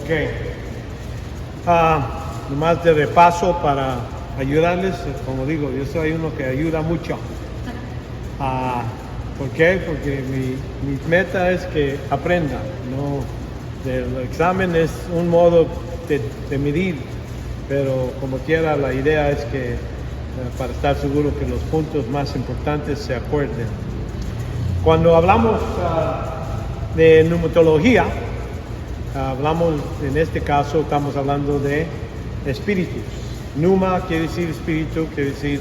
Ok. Nomás de repaso para ayudarles, como digo, yo soy uno que ayuda mucho. ¿Por qué? Porque mi meta es que aprenda. No, el examen es un modo de medir, pero como quiera la idea es que para estar seguro que los puntos más importantes se acuerden. Cuando hablamos de pneumatología, hablamos, en este caso estamos hablando de espíritus. Pneuma quiere decir espíritu, quiere decir,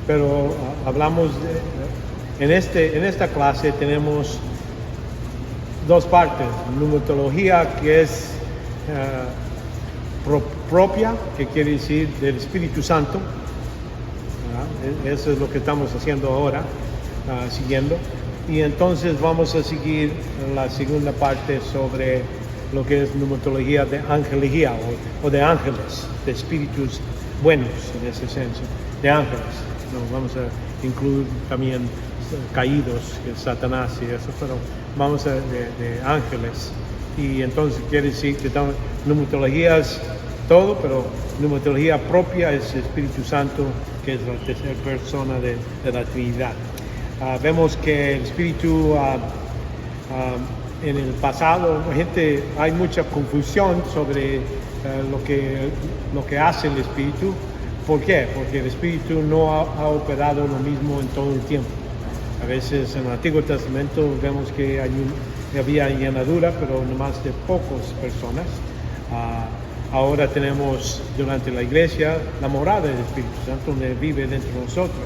pero hablamos en esta clase tenemos dos partes: pneumatología, que es propia, que quiere decir del Espíritu Santo. Eso es lo que estamos haciendo ahora, siguiendo. Y entonces vamos a seguir en la segunda parte sobre lo que es pneumatología de angelología o de ángeles, de espíritus buenos en ese senso, de ángeles. No, vamos a incluir también caídos, que es Satanás y eso, pero vamos a de ángeles. Y entonces quiere decir que pneumatología es todo, pero pneumatología propia es Espíritu Santo, que es la tercera persona de la Trinidad. Vemos que el Espíritu en el pasado, hay mucha confusión sobre lo que hace el Espíritu. ¿Por qué? Porque el Espíritu no ha operado lo mismo en todo el tiempo. A veces en el Antiguo Testamento vemos que había llenadura, pero nomás de pocas personas. Ahora tenemos durante la iglesia la morada del Espíritu Santo, donde vive dentro de nosotros.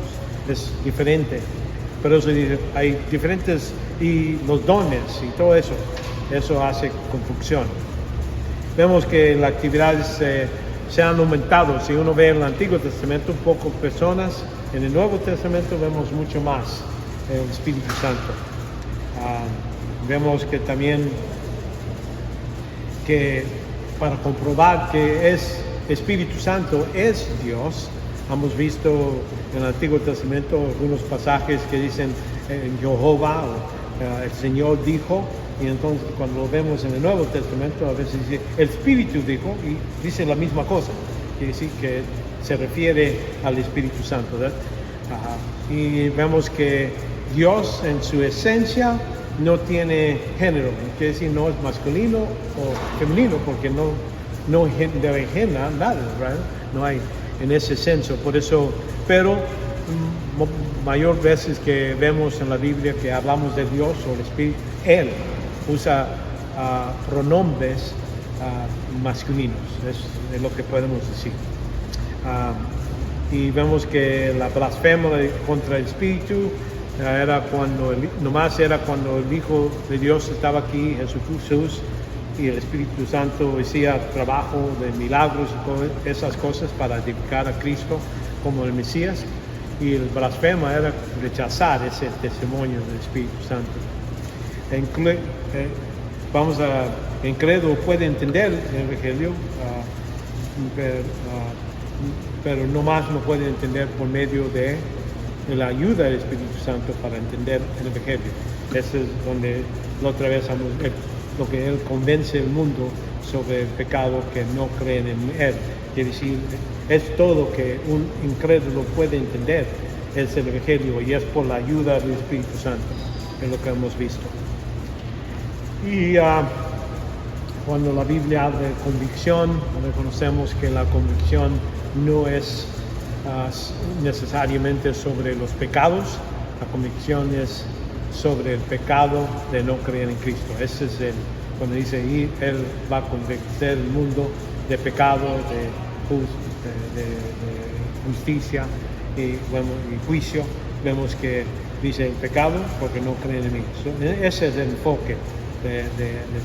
Es diferente. Pero hay diferentes, y los dones y todo eso hace confusión. Vemos que las actividades se han aumentado. Si uno ve en el Antiguo Testamento pocas personas, en el Nuevo Testamento vemos mucho más el Espíritu Santo. Vemos que también que para comprobar que es Espíritu Santo es Dios, hemos visto en el Antiguo Testamento algunos pasajes que dicen Jehová o el Señor dijo, y entonces cuando lo vemos en el Nuevo Testamento a veces dice el Espíritu dijo, y dice la misma cosa, quiere decir que se refiere al Espíritu Santo, ¿verdad? Y vemos que Dios en su esencia no tiene género, quiere decir no es masculino o femenino, porque no engendra nada, ¿verdad? No hay en ese senso, por eso, pero mayor veces que vemos en la Biblia que hablamos de Dios o el Espíritu, Él usa pronombres masculinos, es lo que podemos decir. Y vemos que la blasfema contra el Espíritu era cuando el Hijo de Dios estaba aquí, Jesús, y el Espíritu Santo hacía trabajo de milagros y todas esas cosas para edificar a Cristo como el Mesías, y el blasfema era rechazar ese testimonio del Espíritu Santo. Incrédulo puede entender el Evangelio, pero no más lo puede entender por medio de la ayuda del Espíritu Santo para entender el Evangelio. Eso es donde la otra vez lo que Él convence al mundo sobre el pecado, que no creen en Él. Quiere decir, es todo que un incrédulo puede entender, es el Evangelio, y es por la ayuda del Espíritu Santo, es lo que hemos visto. Y cuando la Biblia habla de convicción, reconocemos que la convicción no es necesariamente sobre los pecados, la convicción es sobre el pecado de no creer en Cristo. Ese es cuando dice, y Él va a convencer el mundo de pecado, de justicia y juicio. Vemos que dice el pecado porque no creen en mí. Ese es el enfoque del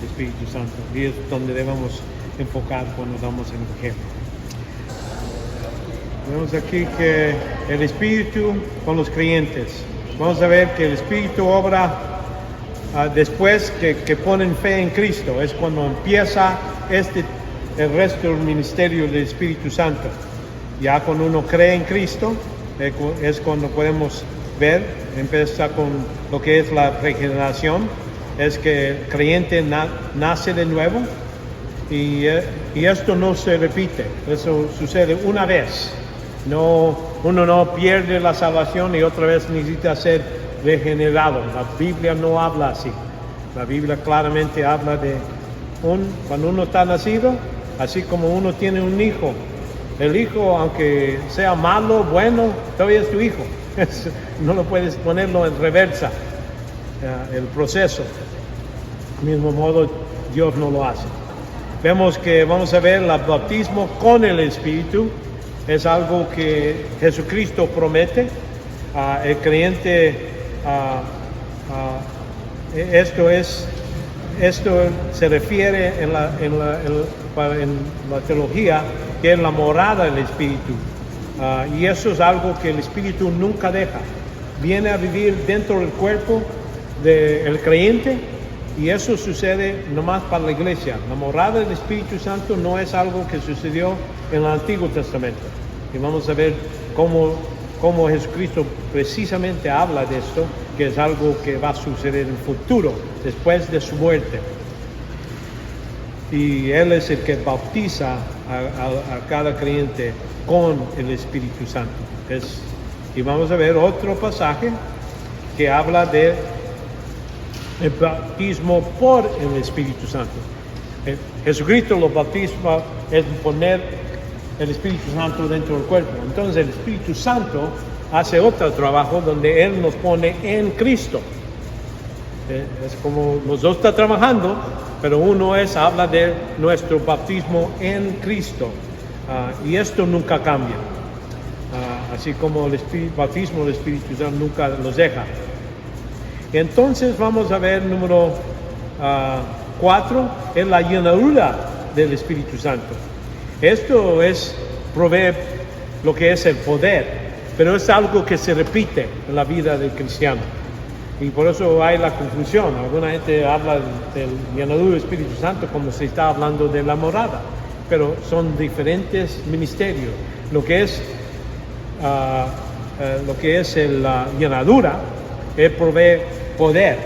Espíritu Santo, y es donde debemos enfocar cuando damos el Evangelio. Vemos aquí que el Espíritu con los creyentes. Vamos a ver que el Espíritu obra después que ponen fe en Cristo. Es cuando empieza el resto del ministerio del Espíritu Santo. Ya cuando uno cree en Cristo, es cuando podemos ver, empieza con lo que es la regeneración. Es que el creyente nace de nuevo, Y esto no se repite, eso sucede una vez. No, uno no pierde la salvación y otra vez necesita ser regenerado. La Biblia no habla así. La Biblia claramente habla de cuando uno está nacido, así como uno tiene un hijo. El hijo, aunque sea malo, bueno, todavía es tu hijo. No lo puedes ponerlo en reversa, el proceso. Del mismo modo, Dios no lo hace. Vemos que vamos a ver el bautismo con el Espíritu. Es algo que Jesucristo promete. El creyente, esto se refiere en la teología que es la morada del Espíritu. Y eso es algo que el Espíritu nunca deja. Viene a vivir dentro del cuerpo del creyente. Y eso sucede nomás para la iglesia. La morada del Espíritu Santo no es algo que sucedió en el Antiguo Testamento. Y vamos a ver cómo Jesucristo precisamente habla de esto, que es algo que va a suceder en el futuro, después de su muerte. Y Él es el que bautiza a cada creyente con el Espíritu Santo. Y vamos a ver otro pasaje que habla de el bautismo por el Espíritu Santo. Jesucristo lo bautisma es poner el Espíritu Santo dentro del cuerpo. Entonces el Espíritu Santo hace otro trabajo donde Él nos pone en Cristo. Es como los dos están trabajando, pero uno habla de nuestro bautismo en Cristo. Y esto nunca cambia. Así como el bautismo del Espíritu Santo nunca los deja. Entonces vamos a ver número 4, es la llenadura del Espíritu Santo. Esto provee lo que es el poder, pero es algo que se repite en la vida del cristiano. Y por eso hay la confusión. Alguna gente habla del llenadura del Espíritu Santo como se está hablando de la morada, pero son diferentes ministerios. Lo que es la llenadura, Él provee poder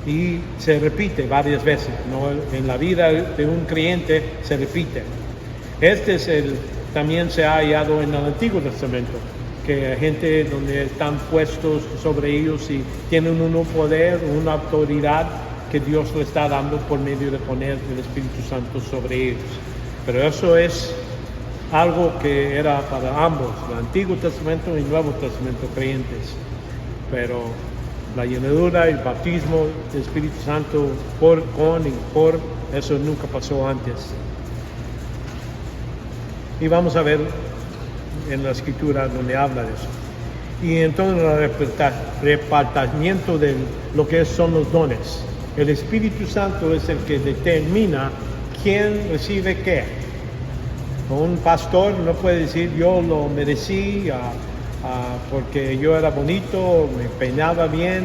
y se repite varias veces, ¿no? En la vida de un creyente se repite. También se ha hallado en el Antiguo Testamento, que hay gente donde están puestos sobre ellos y tienen un poder, una autoridad que Dios le está dando por medio de poner el Espíritu Santo sobre ellos. Pero eso es algo que era para ambos, el Antiguo Testamento y el Nuevo Testamento creyentes. Pero la llenadura, el bautismo del Espíritu Santo con y por, eso nunca pasó antes. Y vamos a ver en la Escritura donde habla de eso. Y entonces el repartimiento de lo que son los dones. El Espíritu Santo es el que determina quién recibe qué. Un pastor no puede decir yo lo merecí porque yo era bonito, me peinaba bien.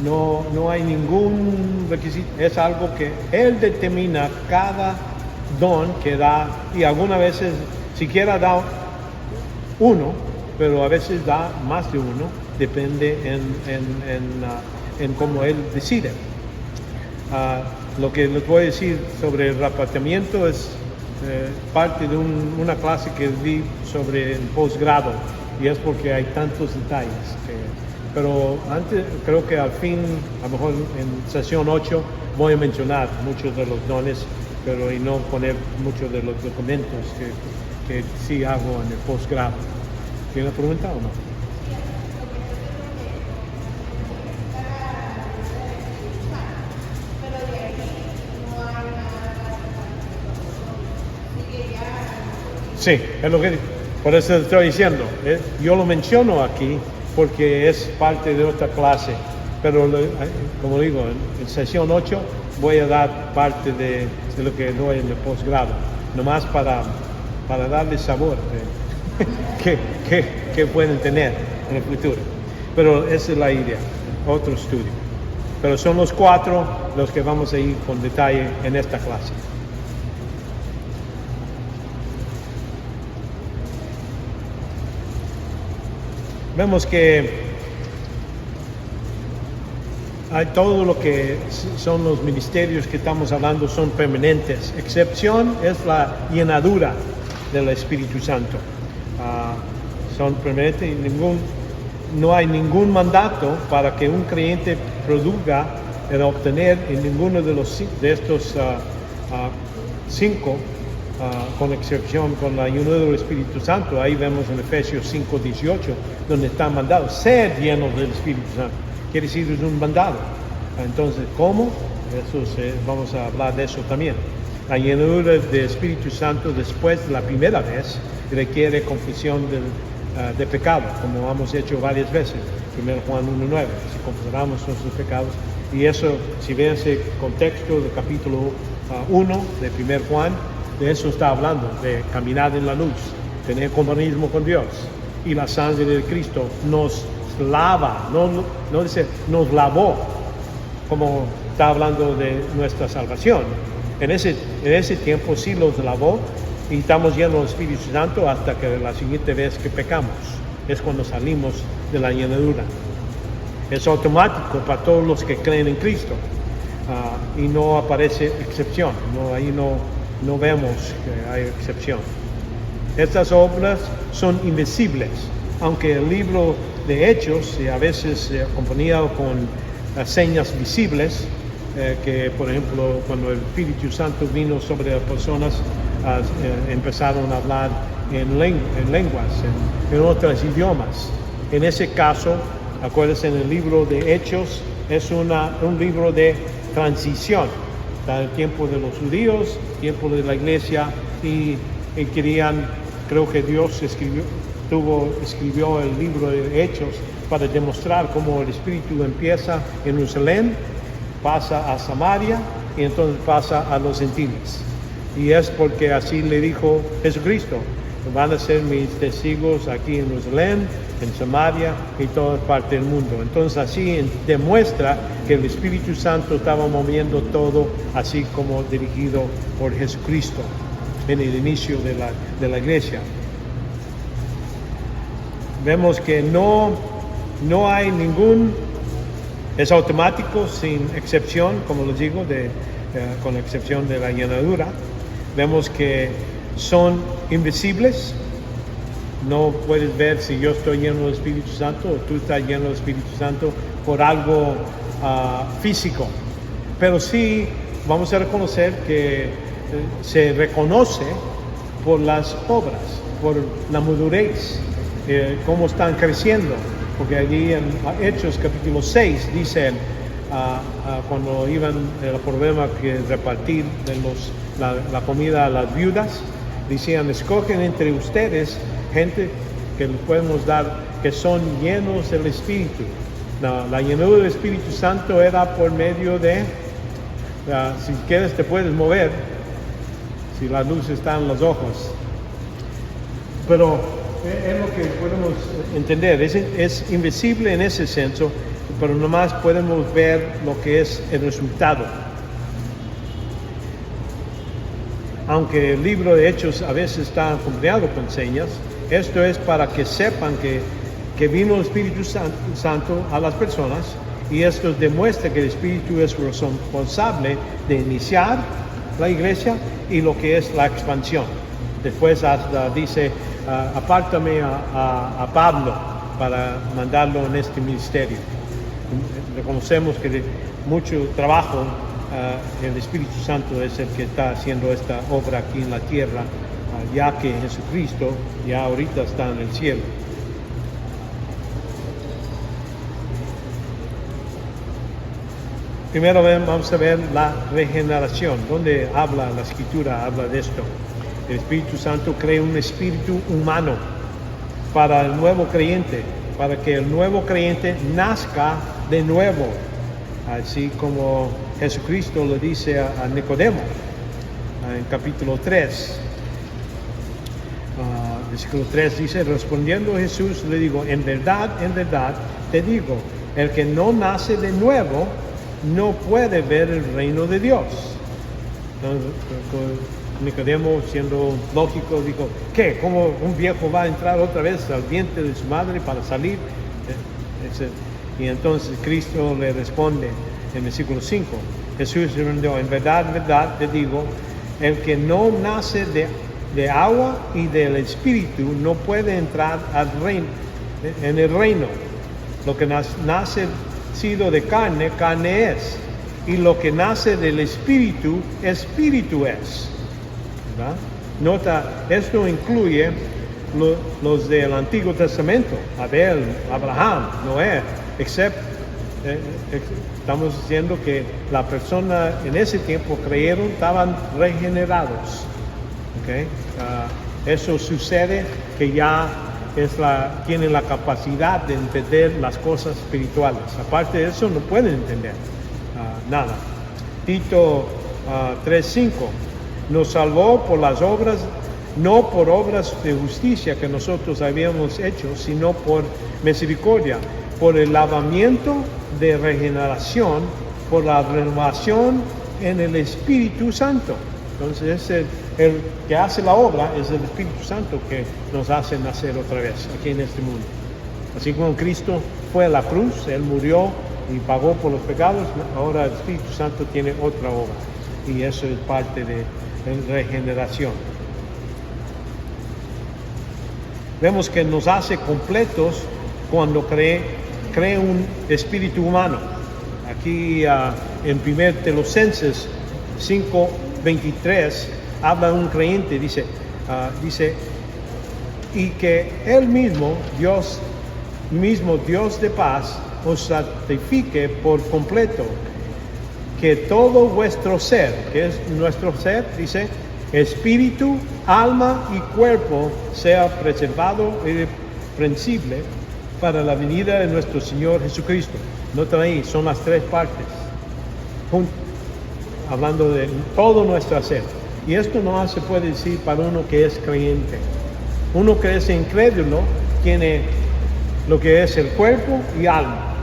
No hay ningún requisito. Es algo que Él determina cada don que da, y algunas veces siquiera da uno, pero a veces da más de uno, depende en cómo Él decide. Lo que les voy a decir sobre el repartimiento es parte de una clase que di sobre el posgrado, y es porque hay tantos detalles. Pero antes, creo que al fin, a lo mejor en sesión 8, voy a mencionar muchos de los dones, pero y no poner muchos de los documentos que sí hago en el posgrado. ¿Tiene pregunta o no? Sí, es lo que por eso estoy diciendo. Yo lo menciono aquí porque es parte de otra clase, pero como digo, en sesión 8 voy a dar parte de lo que doy en el posgrado, nomás para darle sabor que pueden tener en el futuro. Pero esa es la idea, otro estudio. Pero son los 4 los que vamos a ir con detalle en esta clase. Vemos que Hay todo lo que son los ministerios que estamos hablando son permanentes. Excepción es la llenadura del Espíritu Santo. Son permanentes y no hay ningún mandato para que un creyente produzca el obtener en ninguno de estos 5, con excepción con la llenura del Espíritu Santo. Ahí vemos en Efesios 5:18, donde está mandado, ser llenos del Espíritu Santo. Quiere decir, es un mandado. Entonces, ¿cómo? Vamos a hablar de eso también. La llenura del Espíritu Santo después de la primera vez requiere confesión de pecado, como hemos hecho varias veces. 1 Juan 1:9, si confesamos nuestros pecados. Y eso, si ven ese contexto del capítulo 1 de 1 Juan, de eso está hablando, de caminar en la luz, tener compañerismo con Dios. Y la sangre de Cristo nos lava, no dice nos lavó, como está hablando de nuestra salvación. En ese tiempo sí los lavó y estamos llenos del Espíritu Santo hasta que la siguiente vez que pecamos. Es cuando salimos de la llenadura. Es automático para todos los que creen en Cristo. Y no aparece excepción. Ahí no vemos que hay excepción. Estas obras son invisibles, aunque el libro de Hechos a veces se acompaña con señas visibles, que por ejemplo cuando el Espíritu Santo vino sobre las personas, empezaron a hablar en lenguas, en otros idiomas. En ese caso, acuérdense, en el libro de Hechos es un libro de transición. Está el tiempo de los judíos, tiempo de la iglesia, y querían, creo que Dios escribió el libro de Hechos para demostrar cómo el Espíritu empieza en Jerusalén, pasa a Samaria y entonces pasa a los gentiles. Y es porque así le dijo Jesucristo: van a ser mis testigos aquí en Jerusalén, en Samaria y toda parte del mundo. Entonces así demuestra que el Espíritu Santo estaba moviendo todo, así como dirigido por Jesucristo en el inicio de la iglesia. Vemos que no hay es automático, sin excepción, como les digo, con la excepción de la llenadura. Vemos que son invisibles. No puedes ver si yo estoy lleno del Espíritu Santo o tú estás lleno del Espíritu Santo por algo físico. Pero sí vamos a reconocer que se reconoce por las obras, por la madurez, cómo están creciendo. Porque allí en Hechos capítulo 6 dicen, cuando iban el problema que repartir la comida a las viudas, decían: escogen entre ustedes gente que les podemos dar, que son llenos del Espíritu. La llenura del Espíritu Santo era por medio de, si quieres te puedes mover, si la luz está en los ojos. Pero es lo que podemos entender, es invisible en ese senso, pero nomás podemos ver lo que es el resultado. Aunque el libro de Hechos a veces está acompañado con señas, esto es para que sepan que vino el Espíritu Santo a las personas, y esto demuestra que el Espíritu es responsable de iniciar la iglesia y lo que es la expansión. Después hasta dice: apártame a Pablo para mandarlo en este ministerio. Reconocemos que de mucho trabajo el Espíritu Santo es el que está haciendo esta obra aquí en la tierra, ya que Jesucristo ya ahorita está en el cielo. Primero vamos a ver la regeneración. ¿Dónde habla la Escritura? Habla de esto. El Espíritu Santo crea un espíritu humano para el nuevo creyente, para que el nuevo creyente nazca de nuevo, así como Jesucristo le dice a Nicodemo en capítulo 3. Versículo 3 dice: respondiendo Jesús le digo, en verdad te digo, el que no nace de nuevo no puede ver el reino de Dios. Entonces, Nicodemo, siendo lógico, dijo: ¿qué? ¿Cómo un viejo va a entrar otra vez al vientre de su madre para salir? Y entonces Cristo le responde en el versículo 5. Jesús respondió, en verdad te digo, el que no nace de agua y del Espíritu no puede entrar en el reino. Lo que nace sido de carne, carne es. Y lo que nace del Espíritu, Espíritu es. ¿Verdad? Nota, esto incluye los del Antiguo Testamento, Abel, Abraham, Noé, estamos diciendo que la persona en ese tiempo creyeron, estaban regenerados. ¿Okay? Eso sucede que ya tienen la capacidad de entender las cosas espirituales. Aparte de eso, no pueden entender nada. Tito 3:5 nos salvó por las obras, no por obras de justicia que nosotros habíamos hecho, sino por misericordia, por el lavamiento de regeneración, por la renovación en el Espíritu Santo. Entonces el que hace la obra es el Espíritu Santo que nos hace nacer otra vez aquí en este mundo. Así como Cristo fue a la cruz, Él murió y pagó por los pecados, ahora el Espíritu Santo tiene otra obra. Y eso es parte de regeneración. Vemos que nos hace completos cuando cree un espíritu humano. Aquí en 1 Tesalonicenses 5:23 habla un creyente, dice, y que Él mismo, Dios de paz, os santifique por completo, que todo vuestro ser, que es nuestro ser, dice, espíritu, alma y cuerpo sea preservado irreprensible para la venida de nuestro Señor Jesucristo. Nota ahí, son las tres partes, hablando de todo nuestro ser. Y esto no se puede decir para uno que es creyente. Uno que es incrédulo tiene lo que es el cuerpo y alma.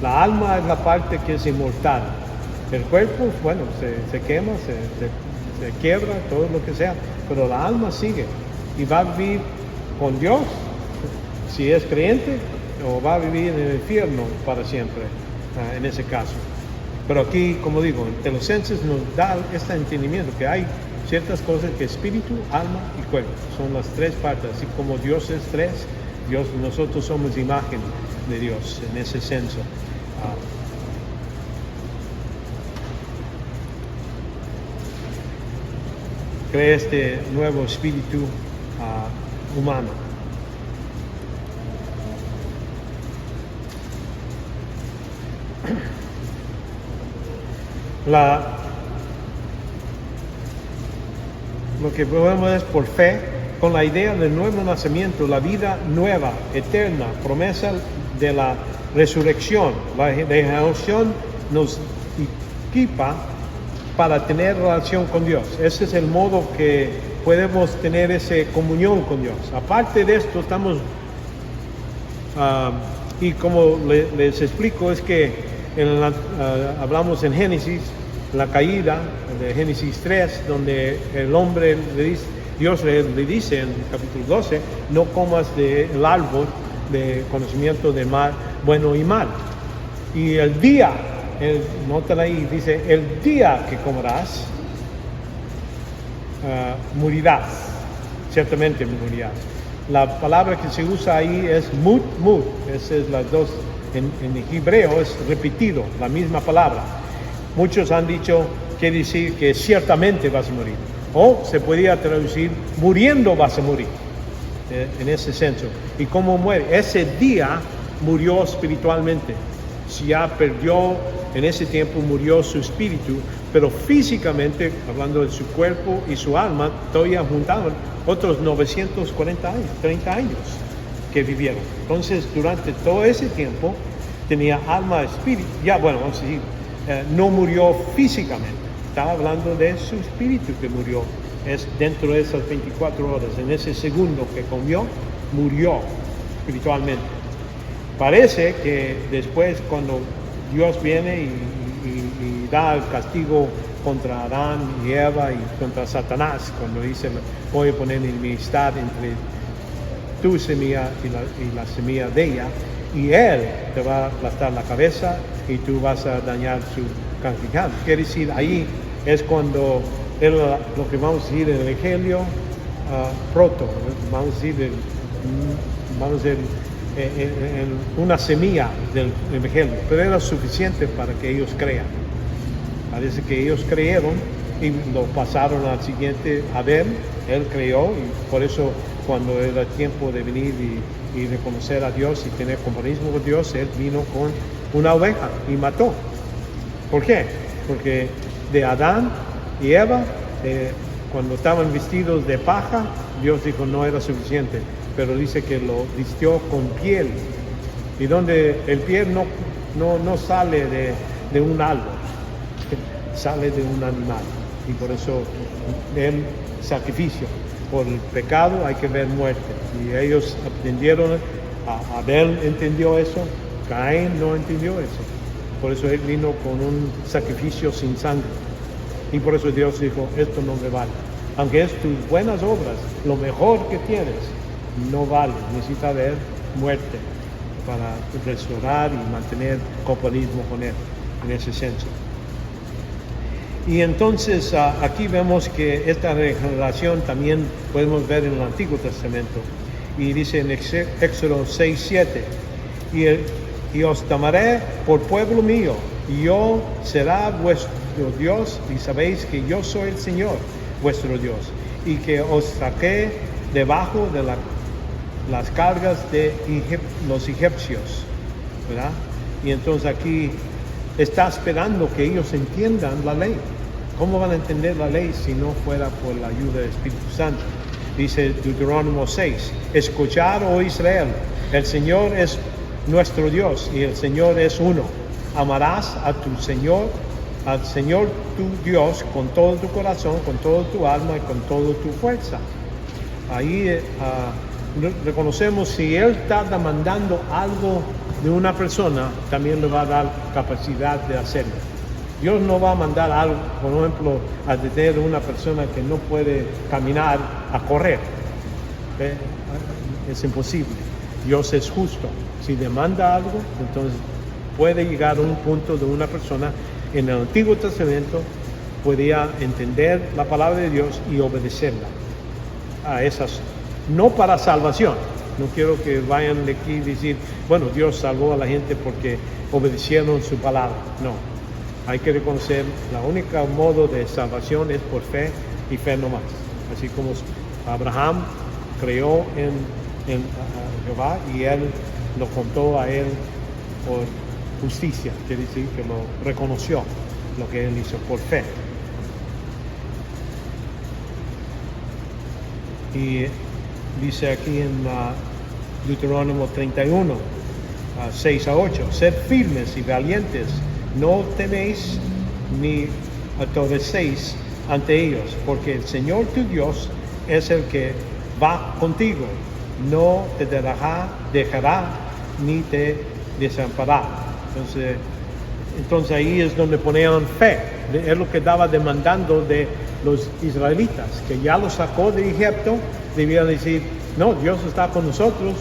La alma es la parte que es inmortal. El cuerpo, bueno, se quema, se quiebra, todo lo que sea, pero la alma sigue y va a vivir con Dios, si es creyente, o va a vivir en el infierno para siempre, en ese caso. Pero aquí, como digo, en Tesalonicenses nos da este entendimiento que hay ciertas cosas que espíritu, alma y cuerpo, son las tres partes, así como Dios es tres, nosotros somos imagen de Dios en ese senso. Crea este nuevo espíritu humano. Lo que podemos es por fe, con la idea del nuevo nacimiento, la vida nueva, eterna, promesa de la resurrección. La regeneración nos equipa para tener relación con Dios. Ese es el modo que podemos tener esa comunión con Dios. Aparte de esto, y como les explico, es que hablamos en Génesis, la caída de Génesis 3, donde el hombre Dios le dice en el capítulo 12, no comas del árbol de conocimiento de bueno y mal. Y el día, nótala ahí, dice, el día que comerás, morirás, ciertamente morirás. La palabra que se usa ahí es mut, esas es las dos, en hebreo es repetido, la misma palabra. Muchos han dicho, quiere decir que ciertamente vas a morir, o se podría traducir, muriendo vas a morir, en ese senso. ¿Y cómo muere? Ese día murió espiritualmente. Si ya perdió, en ese tiempo murió su espíritu, pero físicamente, hablando de su cuerpo y su alma, todavía juntaban otros 940 años, 30 años que vivieron. Entonces, durante todo ese tiempo, tenía alma, espíritu, vamos a decir, no murió físicamente, estaba hablando de su espíritu que murió, es dentro de esas 24 horas, en ese segundo que comió, murió espiritualmente. Parece que después, cuando Dios viene y da el castigo contra Adán y Eva y contra Satanás, cuando dice, voy a poner enemistad entre tu semilla y la semilla de ella, y él te va a aplastar la cabeza y tú vas a dañar su congregado. Quiere decir, ahí es cuando lo que vamos a decir el Evangelio proto, vamos a decir, una semilla del Evangelio, pero era suficiente para que ellos crean. Parece que ellos creyeron y lo pasaron al siguiente a ver, él creyó, y por eso cuando era tiempo de venir y reconocer a Dios y tener compañerismo con Dios, él vino con una oveja y mató. ¿Por qué? Porque de Adán y Eva, cuando estaban vestidos de paja, Dios dijo no era suficiente, pero dice que lo vistió con piel, y donde el piel no sale de un árbol, sale de un animal, y por eso el sacrificio por el pecado hay que ver muerte, y ellos aprendieron, Abel entendió eso, Caín no entendió eso, por eso él vino con un sacrificio sin sangre, y por eso Dios dijo, esto no me vale, aunque es tus buenas obras, lo mejor que tienes, no vale, necesita haber muerte para restaurar y mantener compañerismo con él, en ese senso. Y entonces aquí vemos que esta regeneración también podemos ver en el Antiguo Testamento. Y dice en Éxodo 6:7, y os tomaré por pueblo mío, y yo será vuestro Dios, y sabéis que yo soy el Señor, vuestro Dios, y que os saqué debajo de las cargas de los egipcios, ¿verdad? Y entonces aquí está esperando que ellos entiendan la ley. ¿Cómo van a entender la ley si no fuera por la ayuda del Espíritu Santo? Dice Deuterónimo 6, escuchad, oh Israel, el Señor es nuestro Dios y el Señor es uno. Amarás al Señor tu Dios con todo tu corazón, con toda tu alma y con toda tu fuerza. Ahí reconocemos si Él está demandando algo de una persona, también le va a dar capacidad de hacerlo. Dios no va a mandar algo, por ejemplo, a detener a una persona que no puede caminar a correr. Es imposible. Dios es justo. Si demanda algo, entonces puede llegar a un punto de una persona. En el Antiguo Testamento podía entender la palabra de Dios y obedecerla a esas, no para salvación. No quiero que vayan de aquí y decir, bueno, Dios salvó a la gente porque obedecieron su palabra. No, hay que reconocer, la única modo de salvación es por fe y fe no más. Así como Abraham creyó en Jehová y él lo contó a él por justicia, quiere decir que lo reconoció, lo que él hizo por fe. Y dice aquí en Deuterónimo 31, 6-8, sed firmes y valientes, no teméis ni atorrecéis ante ellos, porque el Señor tu Dios es el que va contigo, no te dejará ni te desamparará. Entonces ahí es donde ponían fe, es lo que estaba demandando de los israelitas, que ya los sacó de Egipto, debían decir, no, Dios está con nosotros,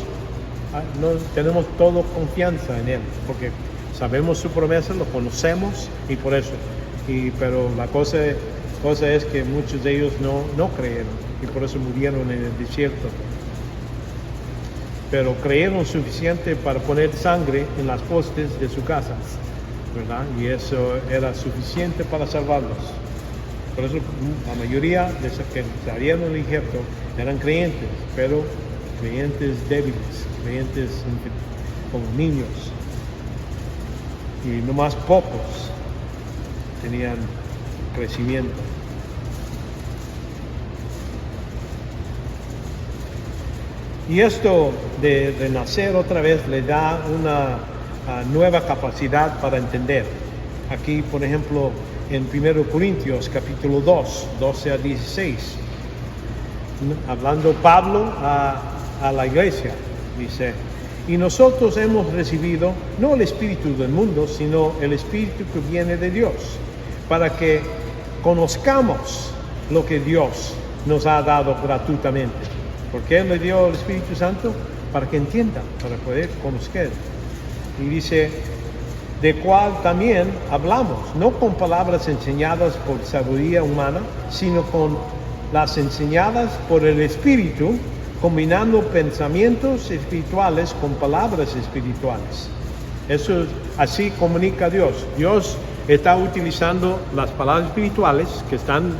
no, tenemos toda confianza en Él, porque sabemos su promesa, lo conocemos y por eso. Pero la cosa es que muchos de ellos no creyeron y por eso murieron en el desierto. Pero creyeron suficiente para poner sangre en las postes de sus casas, ¿verdad? Y eso era suficiente para salvarlos. Por eso la mayoría de los que salieron de Egipto eran creyentes, pero creyentes débiles, creyentes como niños. Y no más pocos tenían crecimiento. Y esto de renacer otra vez le da una nueva capacidad para entender. Aquí, por ejemplo, en 1 Corintios capítulo 2, 12-16, hablando Pablo a la iglesia, dice, y nosotros hemos recibido no el espíritu del mundo, sino el espíritu que viene de Dios, para que conozcamos lo que Dios nos ha dado gratuitamente. ¿Por qué le dio el Espíritu Santo? Para que entiendan, para poder conocer y dice, de cual también hablamos, no con palabras enseñadas por sabiduría humana, sino con las enseñadas por el Espíritu, combinando pensamientos espirituales con palabras espirituales. Eso así comunica Dios. Dios está utilizando las palabras espirituales que están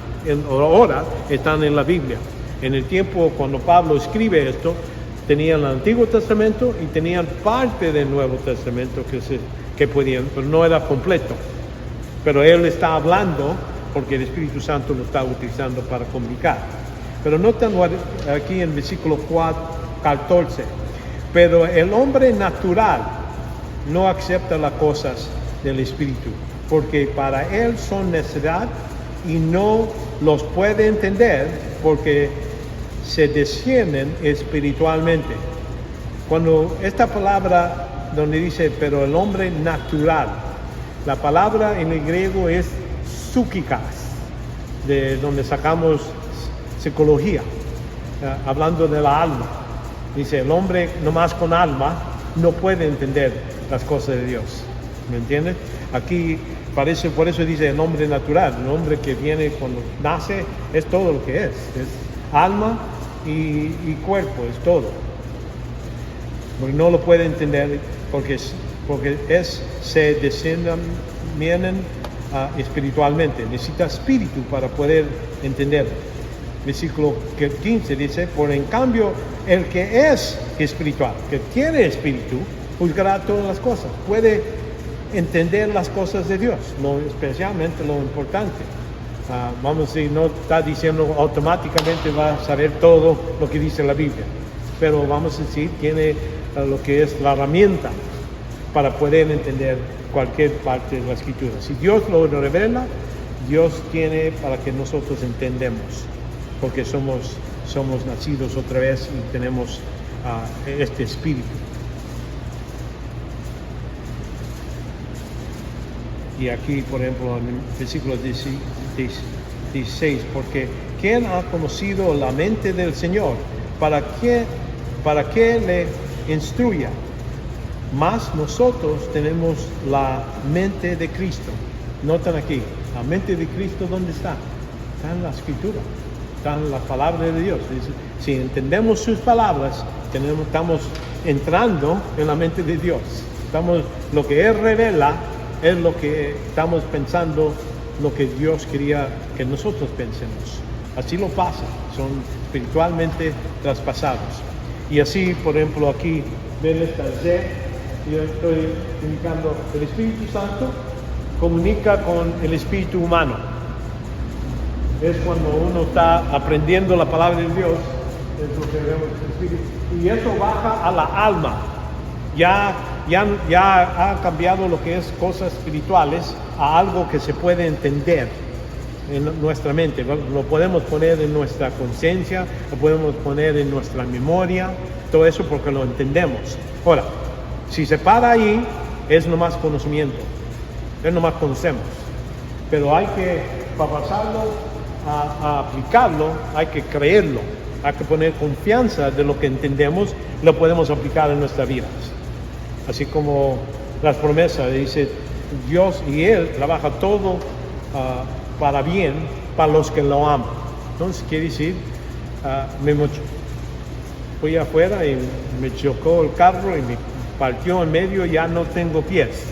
ahora están en la Biblia. En el tiempo cuando Pablo escribe esto, tenían el Antiguo Testamento y tenían parte del Nuevo Testamento que podían, pero no era completo. Pero él está hablando porque el Espíritu Santo lo está utilizando para comunicar. Pero notan aquí en versículo 14, pero el hombre natural no acepta las cosas del Espíritu, porque para él son necedad y no los puede entender porque se disciernen espiritualmente. Cuando esta palabra donde dice, pero el hombre natural, la palabra en el griego es psúquicas, de donde sacamos psicología, hablando de la alma. Dice, el hombre nomás con alma no puede entender las cosas de Dios. ¿Me entiendes? Aquí parece, por eso dice el hombre natural, el hombre que viene cuando nace, es todo lo que es alma y cuerpo, es todo. Porque no lo puede entender porque se descienden espiritualmente. Necesita espíritu para poder entender. Versículo 15 dice, por en cambio, el que es espiritual, que tiene espíritu, juzgará todas las cosas, puede entender las cosas de Dios, especialmente lo importante. Vamos a decir, no está diciendo automáticamente va a saber todo lo que dice la Biblia, pero vamos a decir, tiene lo que es la herramienta para poder entender cualquier parte de la Escritura. Si Dios lo revela, Dios tiene para que nosotros entendemos, porque somos nacidos otra vez y tenemos este espíritu. Y aquí, por ejemplo, en el versículo 16, porque ¿quién ha conocido la mente del Señor para que le instruya? Mas nosotros tenemos la mente de Cristo. Notan aquí, la mente de Cristo, ¿dónde está? Está en la Escritura, está en la palabra de Dios. Si entendemos sus palabras, estamos entrando en la mente de Dios. Lo que Él revela es lo que estamos pensando, lo que Dios quería que nosotros pensemos. Así lo pasa, son espiritualmente traspasados. Y así, por ejemplo, aquí ven esta Z, yo estoy indicando el Espíritu Santo comunica con el espíritu humano. Es cuando uno está aprendiendo la palabra de Dios, es lo que vemos en el Espíritu, y eso baja a la alma. Ya ha cambiado lo que es cosas espirituales a algo que se puede entender en nuestra mente. Lo podemos poner en nuestra conciencia, lo podemos poner en nuestra memoria, todo eso porque lo entendemos. Ahora, si se para ahí, es nomás conocimiento, es nomás conocemos. Pero hay que, para pasarlo a aplicarlo, hay que creerlo, hay que poner confianza de lo que entendemos, lo podemos aplicar en nuestras vidas. Así como las promesas, dice Dios y Él trabaja todo para bien para los que lo aman. Entonces quiere decir, fui afuera y me chocó el carro y me partió en medio, ya no tengo pies.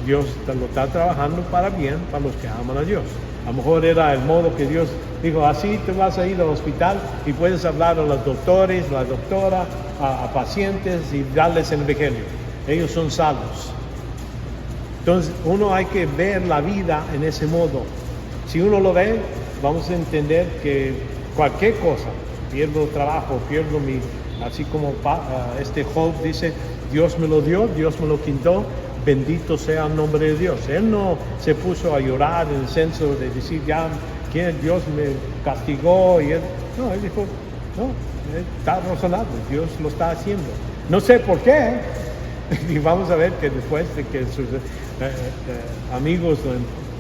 Dios lo está trabajando para bien para los que aman a Dios. A lo mejor era el modo que Dios dijo, así te vas a ir al hospital y puedes hablar a los doctores, la doctora, a pacientes y darles el evangelio. Ellos son salvos. Entonces uno hay que ver la vida en ese modo. Si uno lo ve, vamos a entender que cualquier cosa, pierdo trabajo, pierdo así como este Job dice, Dios me lo dio, Dios me lo quitó, bendito sea el nombre de Dios. Él no se puso a llorar en el senso de decir, ya, ¿quién? Dios me castigó. Y él dijo, no, está razonable, Dios lo está haciendo. No sé por qué. Y vamos a ver que después de que sus amigos lo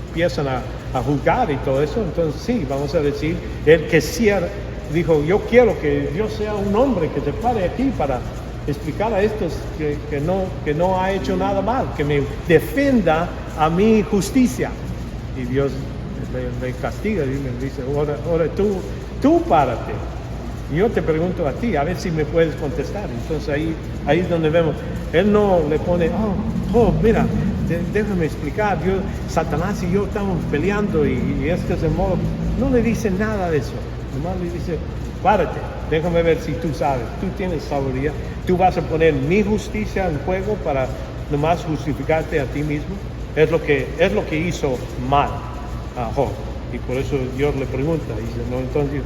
empiezan a juzgar y todo eso, entonces sí, vamos a decir, él que sí dijo, yo quiero que Dios sea un hombre que se pare aquí para explicar a estos que no ha hecho nada mal, que me defenda a mi justicia. Y Dios le castiga y me dice, ahora tú párate. Y yo te pregunto a ti, a ver si me puedes contestar. Entonces ahí es donde vemos, Él no le pone, mira, déjame explicar, Satanás y yo estamos peleando y este es el modo. No le dice nada de eso, nomás le dice, párate, déjame ver si tú sabes, tú tienes sabiduría, tú vas a poner mi justicia en juego para nomás justificarte a ti mismo. Es lo que hizo mal a Job. Y por eso Dios le pregunta, y dice, no, entonces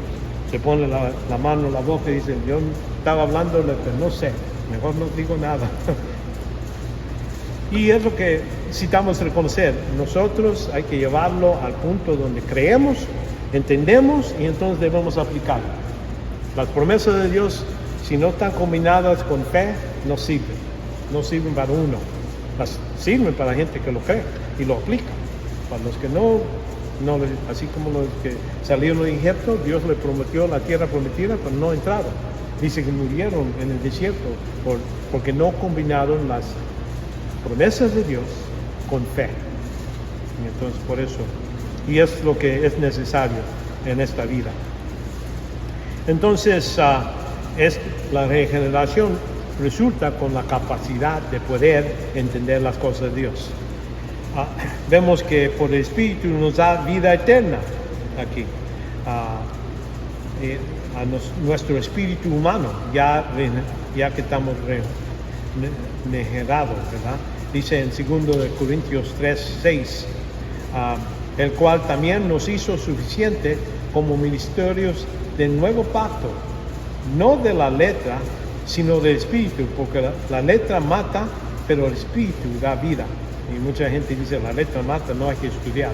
se pone la mano en la boca y dice, yo estaba hablándole, pero no sé, mejor no digo nada. Y es lo que necesitamos reconocer. Nosotros hay que llevarlo al punto donde creemos, entendemos y entonces debemos aplicarlo. Las promesas de Dios, si no están combinadas con fe, no sirven para uno. Sirven para la gente que lo cree y lo aplica. Para los que no, así como los que salieron de Egipto, Dios les prometió la tierra prometida, pero no entraron. Dice que murieron en el desierto porque no combinaron las promesas de Dios con fe. Y entonces por eso, y es lo que es necesario en esta vida. Entonces, la regeneración resulta con la capacidad de poder entender las cosas de Dios. Vemos que por el Espíritu nos da vida eterna aquí. Nuestro espíritu humano, ya que estamos regenerados, ¿verdad? Dice en 2 Corintios 3:6, el cual también nos hizo suficiente como ministerios del nuevo pacto, no de la letra, sino del espíritu, porque la letra mata, pero el espíritu da vida. Y mucha gente dice, la letra mata, no hay que estudiar.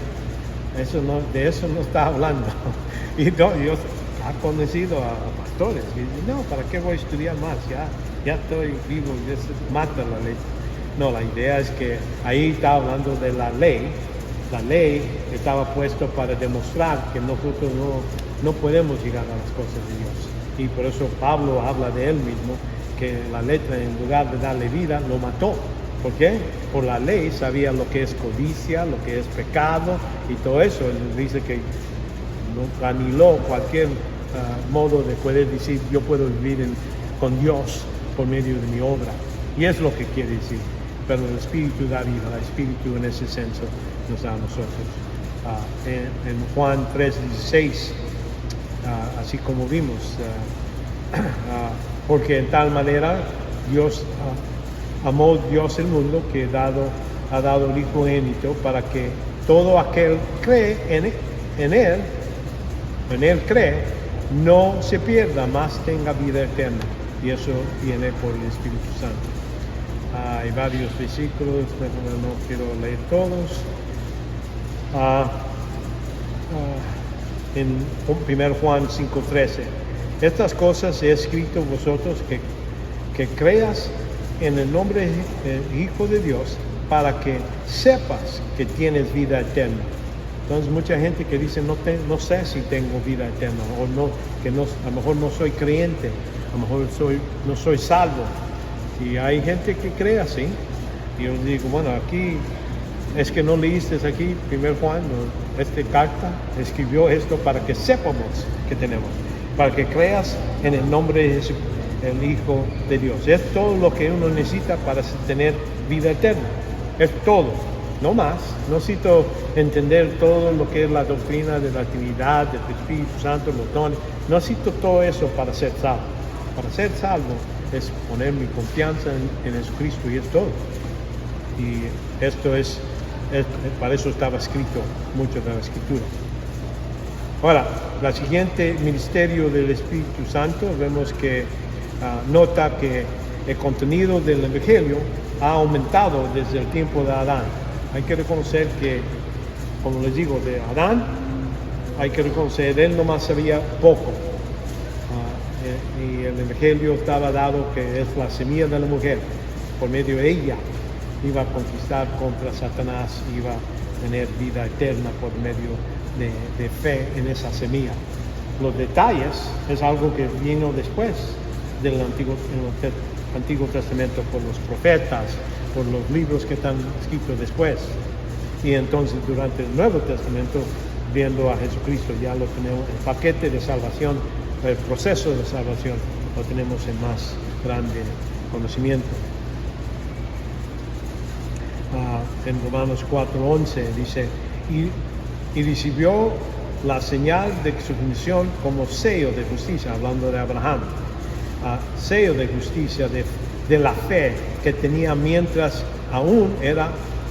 De eso no está hablando. Y yo he conocido a pastores que dicen, no, ¿para qué voy a estudiar más? Ya estoy vivo, mata la letra. No, la idea es que ahí está hablando de la ley. La ley estaba puesta para demostrar que nosotros no podemos llegar a las cosas de Dios. Y por eso Pablo habla de él mismo, que la letra en lugar de darle vida, lo mató. ¿Por qué? Por la ley sabía lo que es codicia, lo que es pecado y todo eso. Él dice que anuló cualquier modo de poder decir yo puedo vivir con Dios por medio de mi obra. Y es lo que quiere decir. Pero el Espíritu da vida, el Espíritu en ese senso nos da a nosotros. En Juan 3:16, así como vimos, porque en tal manera Dios amó Dios el mundo que ha dado el Hijo único para que todo aquel cree en él cree, no se pierda, más tenga vida eterna. Y eso viene por el Espíritu Santo. Hay varios versículos, no quiero leer todos. En 1 Juan 5:13, estas cosas he escrito vosotros que creas en el nombre del Hijo de Dios para que sepas que tienes vida eterna. Entonces mucha gente que dice no sé si tengo vida eterna o no, a lo mejor no soy creyente, a lo mejor no soy salvo. Y hay gente que cree así. Y yo digo, bueno, aquí es que no leíste aquí 1 Juan, esta carta escribió esto para que sepamos que tenemos, para que creas en el nombre de Jesús, el Hijo de Dios. Es todo lo que uno necesita para tener vida eterna. Es todo, no más. No necesito entender todo lo que es la doctrina de la Trinidad, del Espíritu Santo, los dones. No necesito todo eso para ser salvo. Para ser salvo es poner mi confianza en Jesucristo y es todo. Y esto para eso estaba escrito mucho de la Escritura. Ahora, el siguiente ministerio del Espíritu Santo, vemos que nota que el contenido del Evangelio ha aumentado desde el tiempo de Adán. Hay que reconocer que, como les digo, de Adán, hay que reconocer, él nomás sabía poco. Y el Evangelio estaba dado que es la semilla de la mujer. Por medio de ella iba a conquistar contra Satanás, iba a tener vida eterna por medio de fe en esa semilla. Los detalles es algo que vino después del Antiguo Antiguo Testamento por los profetas, por los libros que están escritos después. Y entonces durante el Nuevo Testamento, viendo a Jesucristo, ya lo tenemos, el paquete de salvación, el proceso de salvación, lo tenemos en más grande conocimiento. En Romanos 4:11 dice, y recibió la señal de su función como sello de justicia, hablando de Abraham, sello de justicia de la fe que tenía mientras aún era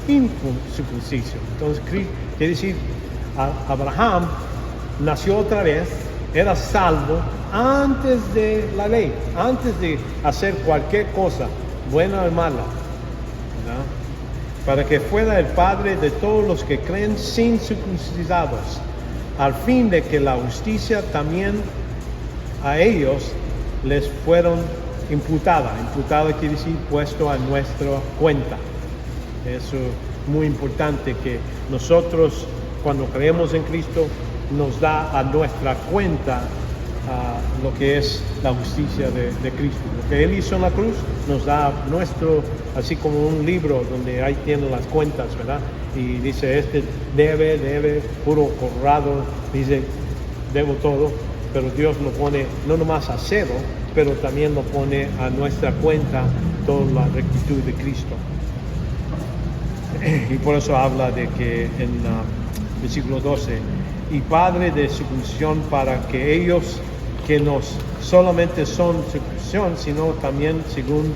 incircunciso. Entonces, quiere decir, Abraham nació otra vez, era salvo antes de la ley, antes de hacer cualquier cosa, buena o mala, ¿verdad? Para que fuera el padre de todos los que creen sin circuncidados, al fin de que la justicia también a ellos les fueron imputada. Imputada quiere decir puesto a nuestra cuenta. Eso es muy importante, que nosotros cuando creemos en Cristo nos da a nuestra cuenta lo que es la justicia de Cristo. Lo que Él hizo en la cruz nos da nuestro, así como un libro donde ahí tienen las cuentas, ¿verdad? Y dice, este debe, puro corrado, dice, debo todo, pero Dios lo pone no nomás a cero, pero también lo pone a nuestra cuenta toda la rectitud de Cristo. Y por eso habla de que en versículo 12, y padre de circuncisión para que ellos que no solamente son circuncisión, sino también según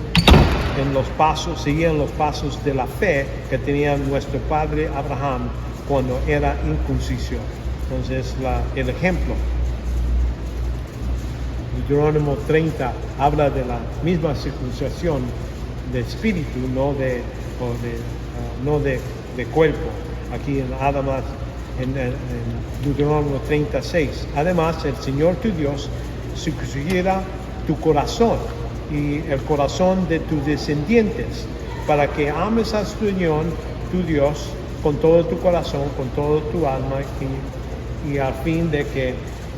seguían los pasos de la fe que tenía nuestro padre Abraham cuando era incircunciso. Entonces el ejemplo. Deuterónimo 30 habla de la misma circuncisión de espíritu, no de cuerpo. Aquí en Además, en Deuterónimo 36. Además, el Señor tu Dios circuncidará tu corazón y el corazón de tus descendientes, para que ames a tu Señor, tu Dios, con todo tu corazón, con todo tu alma, y al fin de que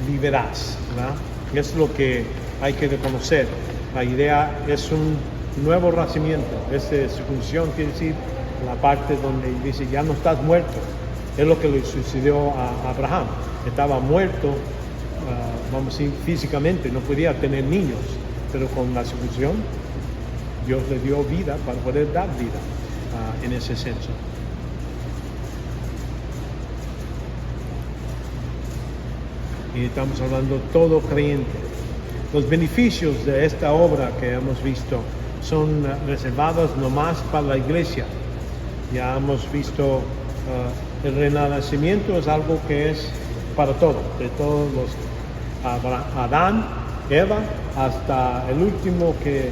vivirás, ¿verdad? Es lo que hay que reconocer. La idea es un nuevo nacimiento. Circuncisión quiere decir la parte donde dice, ya no estás muerto. Es lo que le sucedió a Abraham. Estaba muerto, vamos a decir, físicamente, no podía tener niños, pero con la circuncisión Dios le dio vida para poder dar vida en ese senso. Y estamos hablando todo creyente. Los beneficios de esta obra que hemos visto son reservados nomás para la iglesia. Ya hemos visto el renacimiento es algo que es para todos, de todos los, Adán, Eva, hasta el último que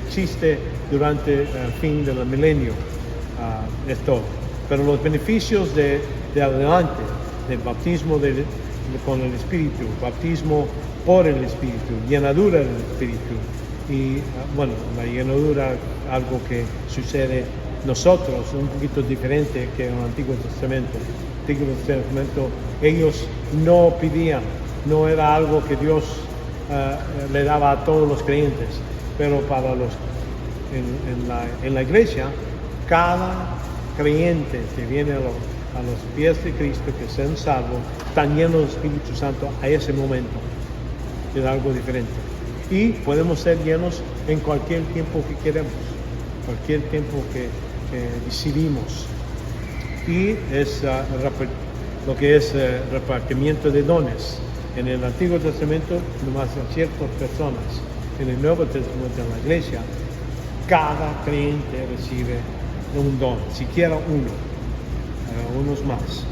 existe durante el fin del milenio, es todo. Pero los beneficios de adelante, del bautismo con el Espíritu, bautismo por el Espíritu, llenadura del Espíritu, y la llenadura, algo que sucede nosotros, un poquito diferente que en el Antiguo Testamento. En el Antiguo Testamento ellos no pedían, no era algo que Dios le daba a todos los creyentes, pero para en la iglesia, cada creyente que viene a los pies de Cristo, que sean salvos, están llenos del Espíritu Santo a ese momento. Es algo diferente. Y podemos ser llenos en cualquier tiempo que queremos, cualquier tiempo que decidimos. Y es lo que es repartimiento de dones. En el Antiguo Testamento, nomás a ciertas personas. En el Nuevo Testamento, en la iglesia, cada creyente recibe un don, siquiera unos más.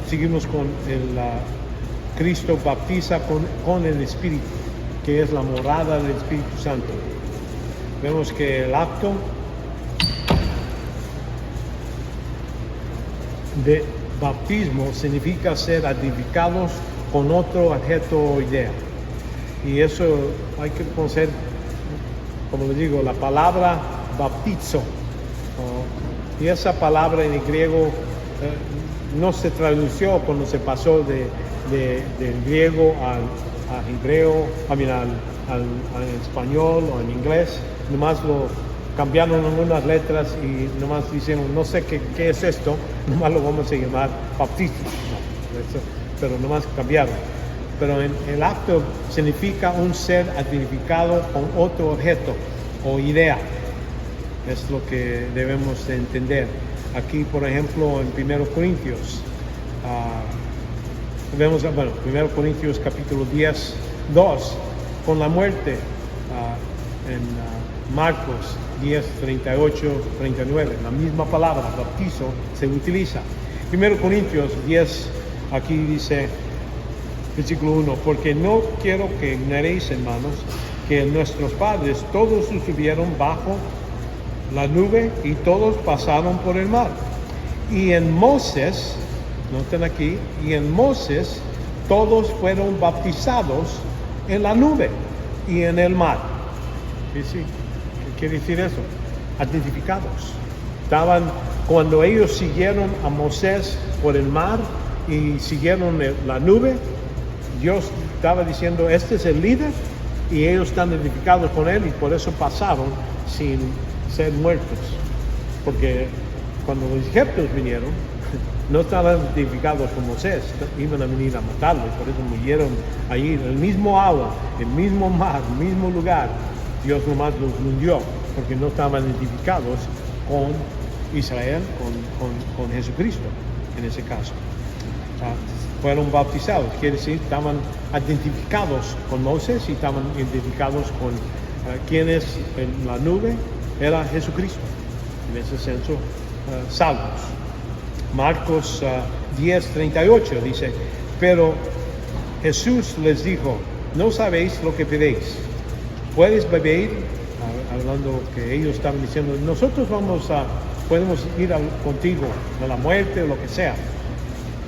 Seguimos con el Cristo bautiza con el Espíritu, que es la morada del Espíritu Santo. Vemos que el acto de bautismo significa ser identificados con otro objeto o idea. Y eso hay que conocer, como les digo, la palabra bautizo. Y esa palabra en el griego no se tradució cuando se pasó del griego al hebreo, al español o en inglés, nomás lo cambiaron unas letras y nomás dijeron, no sé qué es esto, nomás lo vamos a llamar bautismo, pero nomás cambiaron. Pero el acto significa un ser identificado con otro objeto o idea. Es lo que debemos de entender. Aquí, por ejemplo, en 1 Corintios, vemos, 1 Corintios capítulo 10, 2, con la muerte, en Marcos 10, 38, 39, la misma palabra, bautizo, se utiliza. 1 Corintios 10, aquí dice, versículo 1, porque no quiero que ignoréis, hermanos, que nuestros padres todos estuvieron bajo la nube y todos pasaron por el mar. Y en Moisés, noten aquí, y en Moisés todos fueron bautizados en la nube y en el mar. Sí, ¿qué quiere decir eso? Identificados. Cuando ellos siguieron a Moisés por el mar y siguieron la nube, Dios estaba diciendo, este es el líder, y ellos están identificados con él, y por eso pasaron sin ser muertos. Porque cuando los egipcios vinieron, no estaban identificados con Moisés, iban a venir a matarlo, y por eso murieron allí, en el mismo agua, el mismo mar, el mismo lugar. Dios nomás los hundió, porque no estaban identificados con Israel, con Jesucristo, en ese caso. Fueron bautizados, quiere decir, estaban identificados con Moisés y estaban identificados con quién es en la nube, era Jesucristo, en ese senso, salvos. Marcos 10, 38 dice, pero Jesús les dijo, no sabéis lo que pedéis. ¿Puedes beber? Hablando que ellos estaban diciendo, nosotros podemos ir contigo a la muerte o lo que sea.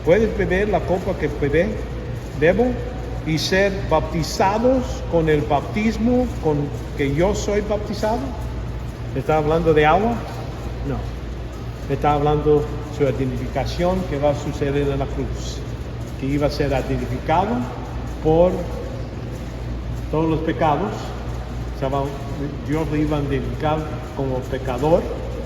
¿Puedes beber la copa que bebo y ser bautizados con el bautismo con que yo soy bautizado? ¿Está hablando de agua? No. Está hablando de su identificación que va a suceder en la cruz, que iba a ser identificado por todos los pecados. Dios lo iba a identificar como pecador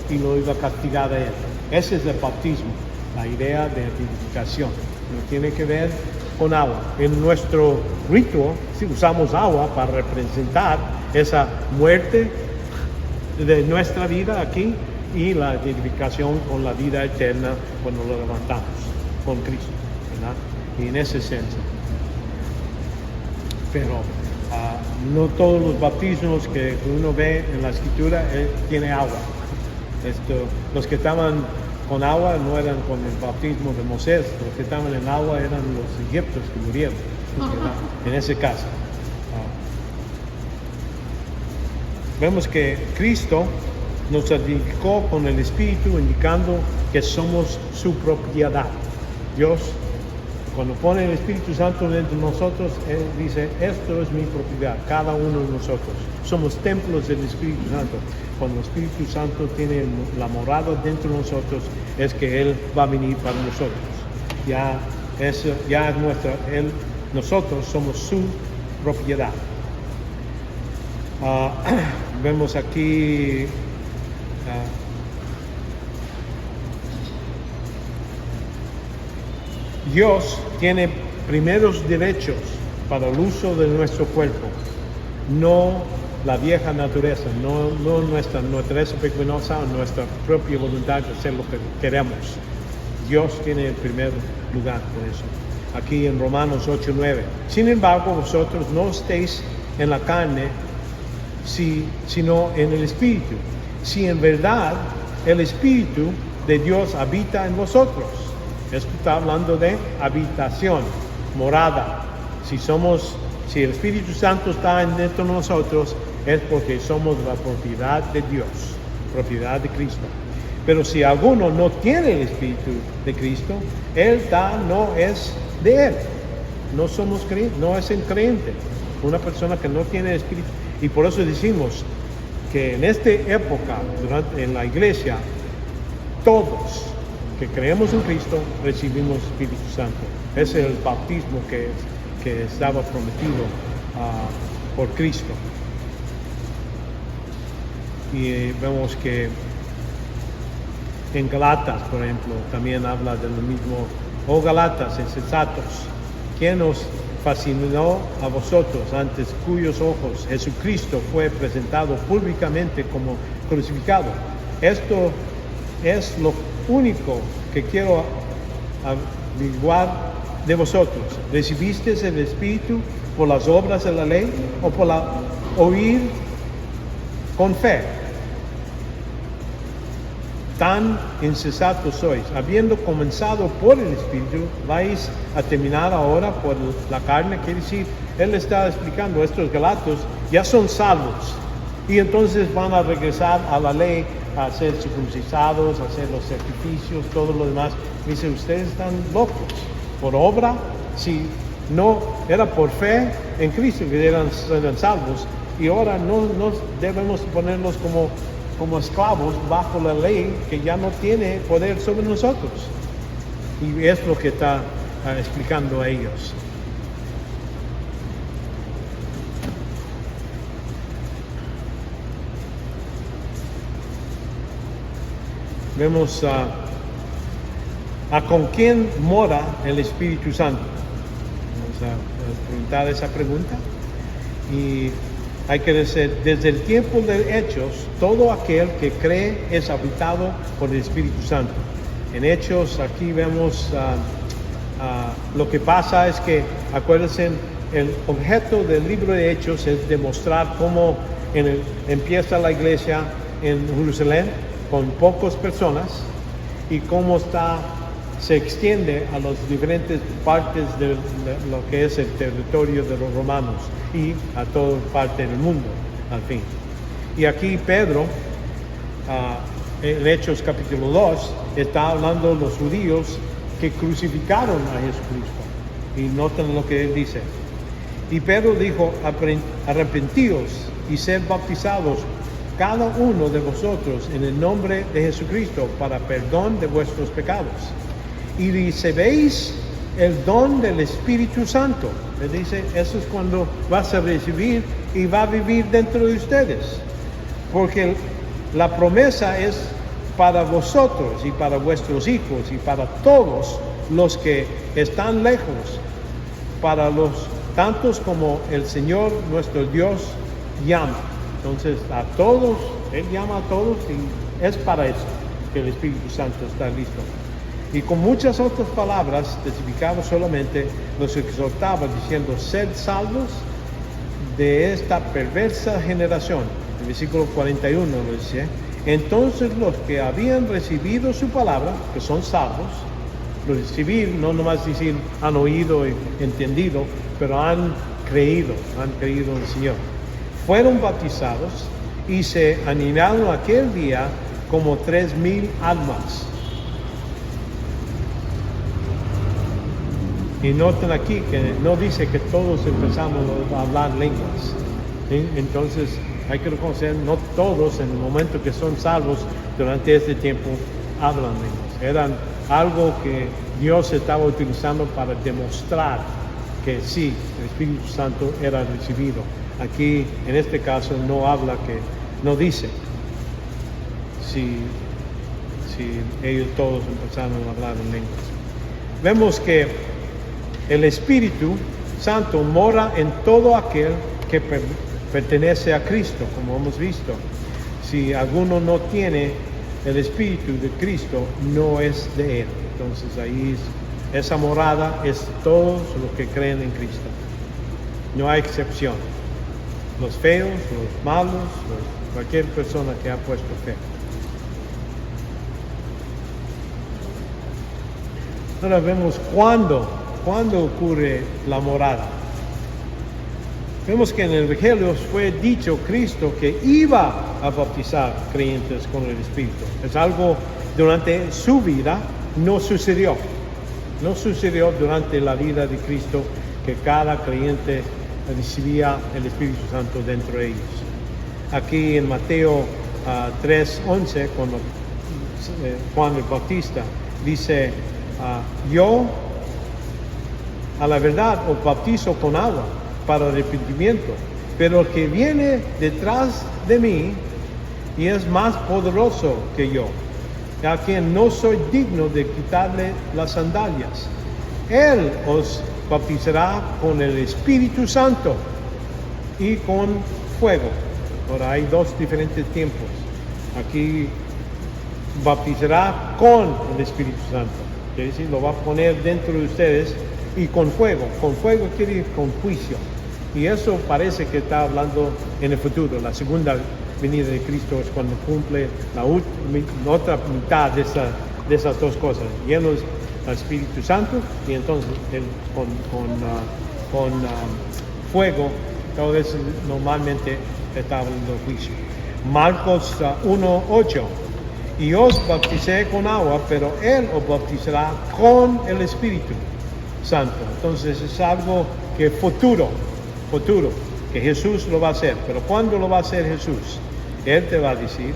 y lo iba a castigar a él. Ese es el bautismo, la idea de identificación. No tiene que ver con agua. En nuestro rito, sí, usamos agua para representar esa muerte de nuestra vida aquí y la identificación con la vida eterna cuando lo levantamos con Cristo, ¿verdad? Y en ese sentido. Pero no todos los bautismos que uno ve en la escritura tiene agua. Los que estaban con agua no eran con el bautismo de Moisés, los que estaban en agua eran los egipcios que murieron, ¿verdad? En ese caso. Vemos que Cristo nos identificó con el Espíritu, indicando que somos su propiedad. Dios, cuando pone el Espíritu Santo dentro de nosotros, Él dice, esto es mi propiedad, cada uno de nosotros. Somos templos del Espíritu Santo. Cuando el Espíritu Santo tiene la morada dentro de nosotros, es que Él va a venir para nosotros. Ya es nuestra, nosotros somos su propiedad. Vemos aquí Dios tiene primeros derechos para el uso de nuestro cuerpo, no la vieja naturaleza, no nuestra naturaleza pecaminosa o nuestra propia voluntad de hacer lo que queremos. Dios tiene el primer lugar por eso. Aquí en Romanos 8:9. Sin embargo, vosotros no estéis en la carne, sino en el Espíritu. Si en verdad el Espíritu de Dios habita en vosotros. Esto está hablando de habitación, morada. Si el Espíritu Santo está dentro de nosotros, es porque somos la propiedad de Dios, propiedad de Cristo. Pero si alguno no tiene el Espíritu de Cristo, él no es de él. No somos creyentes, no es el creyente. Una persona que no tiene el Espíritu. Y por eso decimos que en esta época, en la iglesia, todos que creemos en Cristo, recibimos Espíritu Santo. Ese es el bautismo que estaba prometido por Cristo. Y vemos que en Galatas, por ejemplo, también habla de lo mismo. Oh Galatas, insensatos, ¿quién os fascinó a vosotros, antes cuyos ojos Jesucristo fue presentado públicamente como crucificado? Esto es lo único que quiero averiguar de vosotros. ¿Recibisteis el Espíritu por las obras de la ley o por oír con fe? Tan insensatos sois, habiendo comenzado por el Espíritu, vais a terminar ahora por la carne. Quiere decir, él está explicando, estos galatos ya son salvos, y entonces van a regresar a la ley, a ser circuncidados, a hacer los sacrificios, todo lo demás. Dice, ustedes están locos. Por obra, si no era por fe en Cristo que eran salvos, y ahora no debemos ponerlos como esclavos bajo la ley que ya no tiene poder sobre nosotros. Y es lo que está explicando a ellos. Vemos con quién mora el Espíritu Santo. Vamos a preguntar esa pregunta. Y hay que decir, desde el tiempo de Hechos, todo aquel que cree es habitado por el Espíritu Santo. En Hechos, aquí vemos lo que pasa es que, acuérdense, el objeto del libro de Hechos es demostrar cómo empieza la iglesia en Jerusalén con pocas personas y cómo se extiende a las diferentes partes de lo que es el territorio de los romanos y a toda parte del mundo, al fin. Y aquí Pedro, en Hechos capítulo 2, está hablando de los judíos que crucificaron a Jesucristo. Y noten lo que él dice. Y Pedro dijo, arrepentíos y sed bautizados cada uno de vosotros en el nombre de Jesucristo para perdón de vuestros pecados. Y recibéis el don del Espíritu Santo. Le dice, eso es cuando vas a recibir y va a vivir dentro de ustedes. Porque la promesa es para vosotros y para vuestros hijos y para todos los que están lejos, para los tantos como el Señor nuestro Dios llama. Entonces a todos, Él llama a todos y es para eso que el Espíritu Santo está listo. Y con muchas otras palabras testificaba solamente, los exhortaba diciendo, sed salvos de esta perversa generación. El versículo 41 lo dice. Entonces los que habían recibido su palabra, que son salvos, lo recibir, no nomás decir han oído y entendido, pero han creído en el Señor. Fueron bautizados y se anidaron aquel día como 3,000 almas. Y noten aquí que no dice que todos empezamos a hablar lenguas. ¿Sí? Entonces hay que reconocer, no todos en el momento que son salvos durante este tiempo hablan lenguas. Eran algo que Dios estaba utilizando para demostrar que sí, el Espíritu Santo era recibido. Aquí, en este caso, no dice si ellos todos empezaron a hablar en lenguas. Vemos que el Espíritu Santo mora en todo aquel que pertenece a Cristo, como hemos visto. Si alguno no tiene el Espíritu de Cristo, no es de Él. Entonces ahí esa morada es todos los que creen en Cristo. No hay excepción. Los feos, los malos, cualquier persona que ha puesto fe. Ahora vemos cuándo ocurre la morada. Vemos que en el Evangelio fue dicho Cristo que iba a bautizar creyentes con el Espíritu. Es algo durante su vida, no sucedió. No sucedió durante la vida de Cristo que cada creyente recibía el Espíritu Santo dentro de ellos. Aquí en Mateo 3:11, cuando Juan el Bautista dice, yo a la verdad os bautizo con agua para arrepentimiento, pero el que viene detrás de mí y es más poderoso que yo, a quien no soy digno de quitarle las sandalias. Él os bautizará con el Espíritu Santo y con fuego. Ahora hay dos diferentes tiempos. Aquí bautizará con el Espíritu Santo, quiere decir, lo va a poner dentro de ustedes, y con fuego. Con fuego quiere decir con juicio. Y eso parece que está hablando en el futuro. La segunda venida de Cristo es cuando cumple la otra mitad de esas dos cosas, llenos del Espíritu Santo y entonces con fuego. Todo eso normalmente está hablando de juicio. Marcos 1:8. Y os bauticé con agua, pero Él os bautizará con el Espíritu Santo. Entonces es algo que futuro, que Jesús lo va a hacer. Pero ¿cuándo lo va a hacer Jesús? Él te va a decir,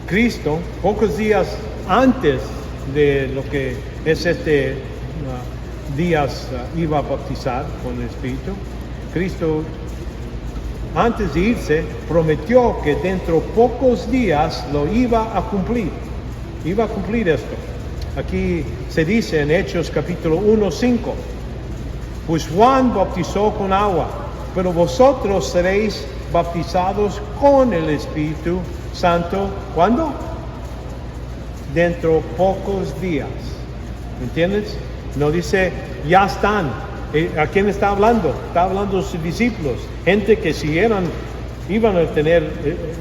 Cristo, pocos días antes de lo que es días iba a bautizar con el Espíritu, Cristo, antes de irse, prometió que dentro de pocos días lo iba a cumplir. Iba a cumplir esto. Aquí se dice en Hechos capítulo 1:5, pues Juan bautizó con agua, pero vosotros seréis bautizados con el Espíritu Santo. ¿Cuándo? Dentro de pocos días. ¿Entiendes? No dice, ya están. ¿A quién está hablando? Está hablando de sus discípulos, gente que si iban a tener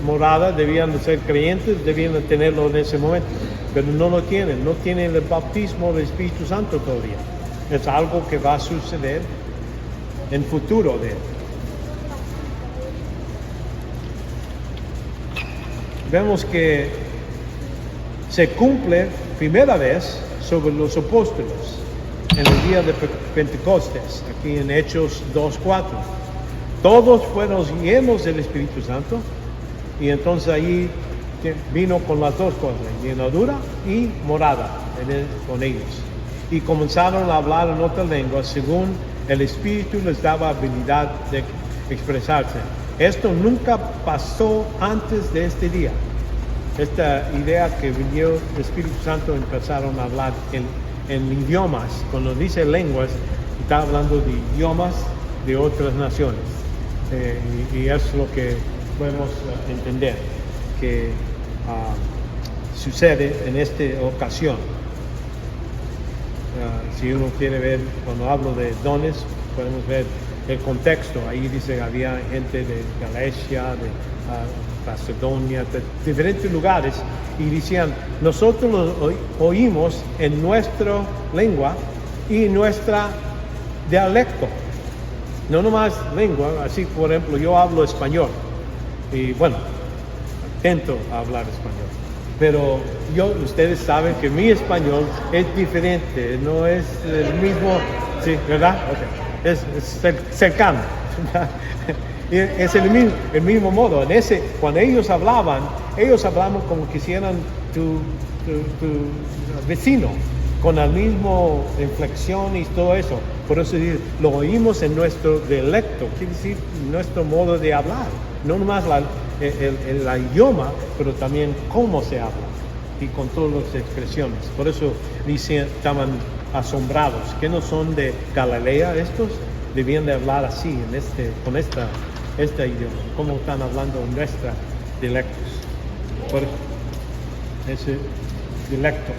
morada, debían de ser creyentes, debían de tenerlo en ese momento, pero no lo tienen, no tienen el bautismo del Espíritu Santo todavía. Es algo que va a suceder en futuro de él. Vemos que se cumple primera vez sobre los apóstoles en el día de Pentecostés, aquí en Hechos 2:4. Todos fueron llenos del Espíritu Santo y entonces ahí vino con las dos cosas, llenadura y morada con ellos. Y comenzaron a hablar en otra lengua según el Espíritu les daba habilidad de expresarse. Esto nunca pasó antes de este día. Esta idea que vino el Espíritu Santo, empezaron a hablar en idiomas. Cuando dice lenguas, está hablando de idiomas de otras naciones. Y es lo que podemos entender que sucede en esta ocasión. Si uno quiere ver, cuando hablo de dones, podemos ver el contexto. Ahí dice que había gente de Galacia, de Macedonia, de diferentes lugares, y decían, nosotros lo oímos en nuestra lengua y nuestra dialecto. No nomás lengua, así por ejemplo yo hablo español y bueno, intento hablar español, pero ustedes saben que mi español es diferente, no es el mismo, ¿sí? ¿Verdad? Okay. Es cercano. Es el mismo modo. Cuando ellos hablaban como quisieran tu vecino, con la misma inflexión y todo eso. Por eso lo oímos en nuestro dialecto, quiere decir nuestro modo de hablar. No nomás el idioma, pero también cómo se habla y con todas las expresiones. Por eso estaban asombrados, que no son de Galilea estos, debían de hablar así, con este idioma, como están hablando en nuestros dialectos. Por ese dialectas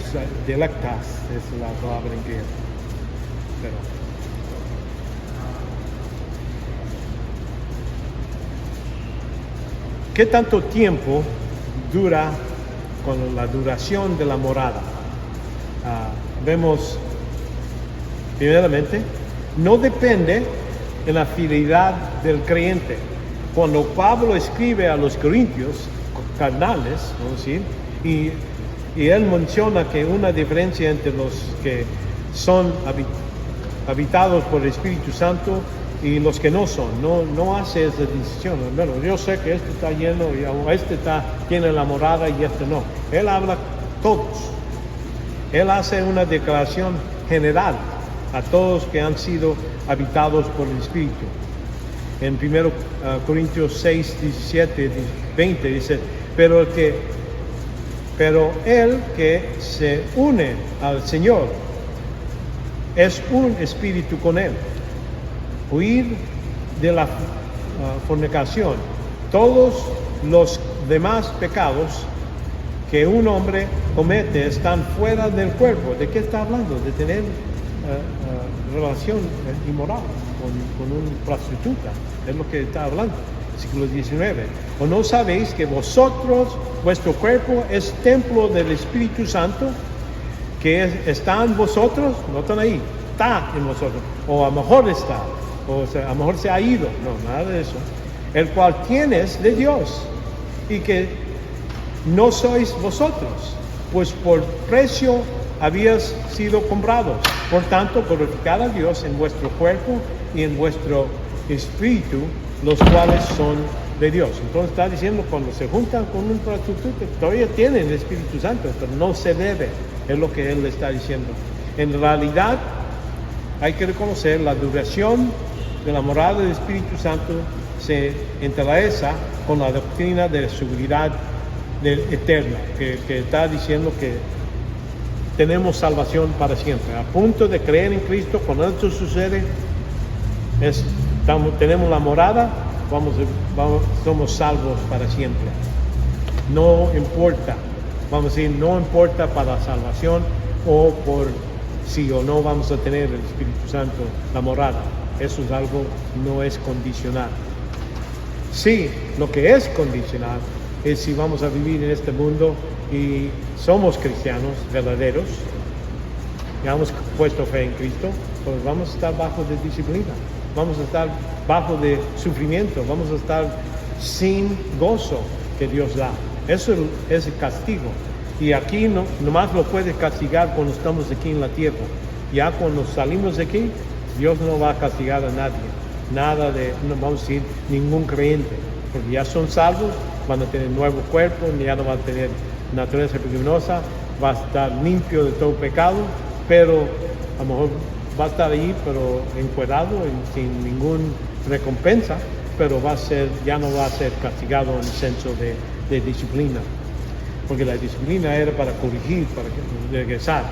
es la palabra en griego. ¿Qué tanto tiempo dura con la duración de la morada? Vemos, primeramente, no depende de la fidelidad del creyente. Cuando Pablo escribe a los corintios carnales, vamos a decir, y él menciona que una diferencia entre los que son habitados por el Espíritu Santo y los que no son. No hace esa decisión. Bueno, yo sé que este está lleno y este tiene la morada y este no. Él habla todos. Él hace una declaración general a todos que han sido habitados por el Espíritu. En 1 Corintios 6, 17, 20 dice, pero el que se une al Señor es un espíritu con Él. Huir de la fornicación. Todos los demás pecados que un hombre comete están fuera del cuerpo. ¿De qué está hablando? De tener relación inmoral con una prostituta. Es lo que está hablando. Versículo 19. ¿O no sabéis que vosotros, vuestro cuerpo, es templo del Espíritu Santo, que está en vosotros? No están ahí, está en vosotros. O a lo mejor está, o sea, a lo mejor se ha ido. No, nada de eso. El cual tienes de Dios, y que no sois vosotros, pues por precio habías sido comprados. Por tanto, glorificad a Dios en vuestro cuerpo y en vuestro espíritu, los cuales son de Dios. Entonces está diciendo, cuando se juntan con un prostituto, todavía tienen el Espíritu Santo, pero no se debe. Es lo que él está diciendo. En realidad, hay que reconocer la duración de la morada del Espíritu Santo se entrelaza con la doctrina de la seguridad eterna, que está diciendo que tenemos salvación para siempre. A punto de creer en Cristo, cuando esto sucede, tenemos la morada, somos salvos para siempre. No importa, vamos a decir, no importa para la salvación o por si o no vamos a tener el Espíritu Santo, la morada. Eso es algo, no es condicional. Sí, lo que es condicional es si vamos a vivir en este mundo y somos cristianos verdaderos, y hemos puesto fe en Cristo, pues vamos a estar bajo de disciplina, vamos a estar bajo de sufrimiento, vamos a estar sin gozo que Dios da. Eso es el castigo. Y aquí nomás lo puede castigar cuando estamos aquí en la tierra. Ya cuando salimos de aquí, Dios no va a castigar a nadie. Nada de, no vamos a decir, ningún creyente. Porque ya son salvos, van a tener nuevo cuerpo, ya no van a tener naturaleza pecaminosa, va a estar limpio de todo pecado, pero a lo mejor va a estar ahí, pero encuerado, sin ninguna recompensa, pero ya no va a ser castigado en el senso de disciplina. Porque la disciplina era para corregir, para regresar.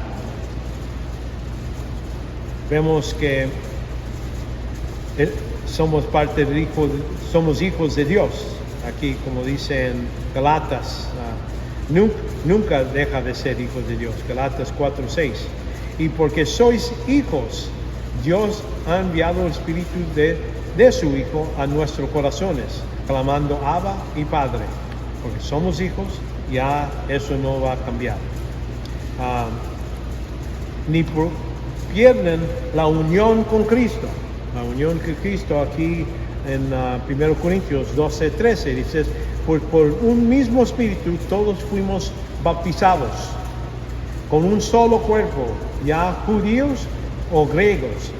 Vemos que somos parte del somos hijos de Dios. Aquí, como dice en Galatas, nunca deja de ser hijos de Dios. Galatas 4:6. Y porque sois hijos, Dios ha enviado el Espíritu de su Hijo a nuestros corazones, clamando Abba y Padre. Porque somos hijos, ya eso no va a cambiar. Ni pierden la unión con Cristo. La unión con Cristo aquí en 1 Corintios 12:13 dice, pues por un mismo espíritu todos fuimos bautizados con un solo cuerpo, ya judíos o griegos,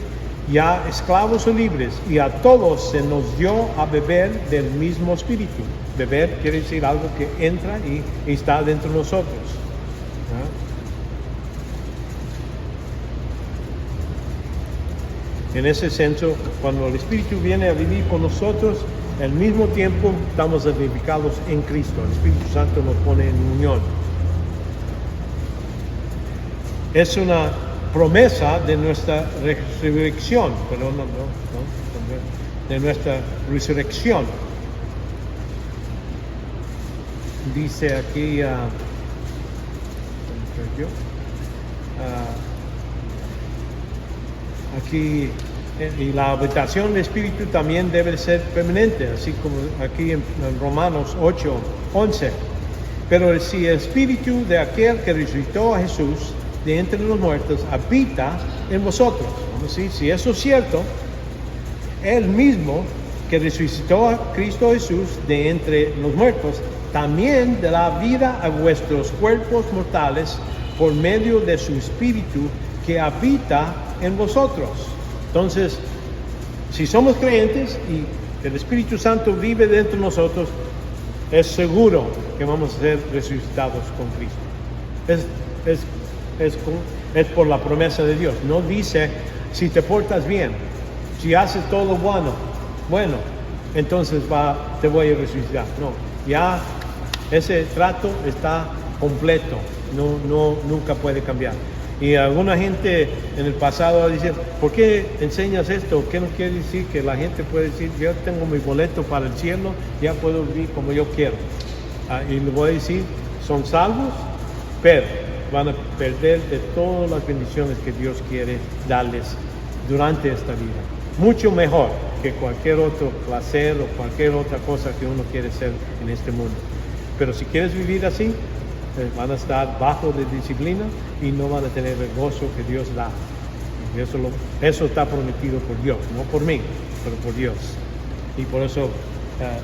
ya esclavos o libres, y a todos se nos dio a beber del mismo espíritu. Beber quiere decir algo que entra y está dentro de nosotros. En ese senso, cuando el Espíritu viene a vivir con nosotros, al mismo tiempo estamos edificados en Cristo. El Espíritu Santo nos pone en unión. Es una promesa de nuestra resurrección, de nuestra resurrección. Dice aquí, aquí, y la habitación del Espíritu también debe ser permanente, así como aquí en Romanos 8:11. Pero si el Espíritu de aquel que resucitó a Jesús de entre los muertos habita en vosotros, vamos a decir, si eso es cierto, Él mismo que resucitó a Cristo Jesús de entre los muertos, también dará vida a vuestros cuerpos mortales por medio de su Espíritu que habita en vosotros. Entonces, Si somos creyentes y el Espíritu Santo vive dentro de nosotros, es seguro que vamos a ser resucitados con Cristo. Es por la promesa de Dios. No dice, si te portas bien, si haces todo bueno, entonces te voy a resucitar. No, ya ese trato está completo, nunca puede cambiar. Y alguna gente en el pasado dice, ¿por qué enseñas esto? ¿Qué no quiere decir? Que la gente puede decir, yo tengo mi boleto para el cielo, ya puedo vivir como yo quiero. Y le voy a decir, son salvos, pero van a perder de todas las bendiciones que Dios quiere darles durante esta vida. Mucho mejor que cualquier otro placer o cualquier otra cosa que uno quiere ser en este mundo. Pero si quieres vivir así, van a estar bajo de disciplina y no van a tener el gozo que Dios da. Y eso está prometido por Dios, no por mí, pero por Dios. Y por eso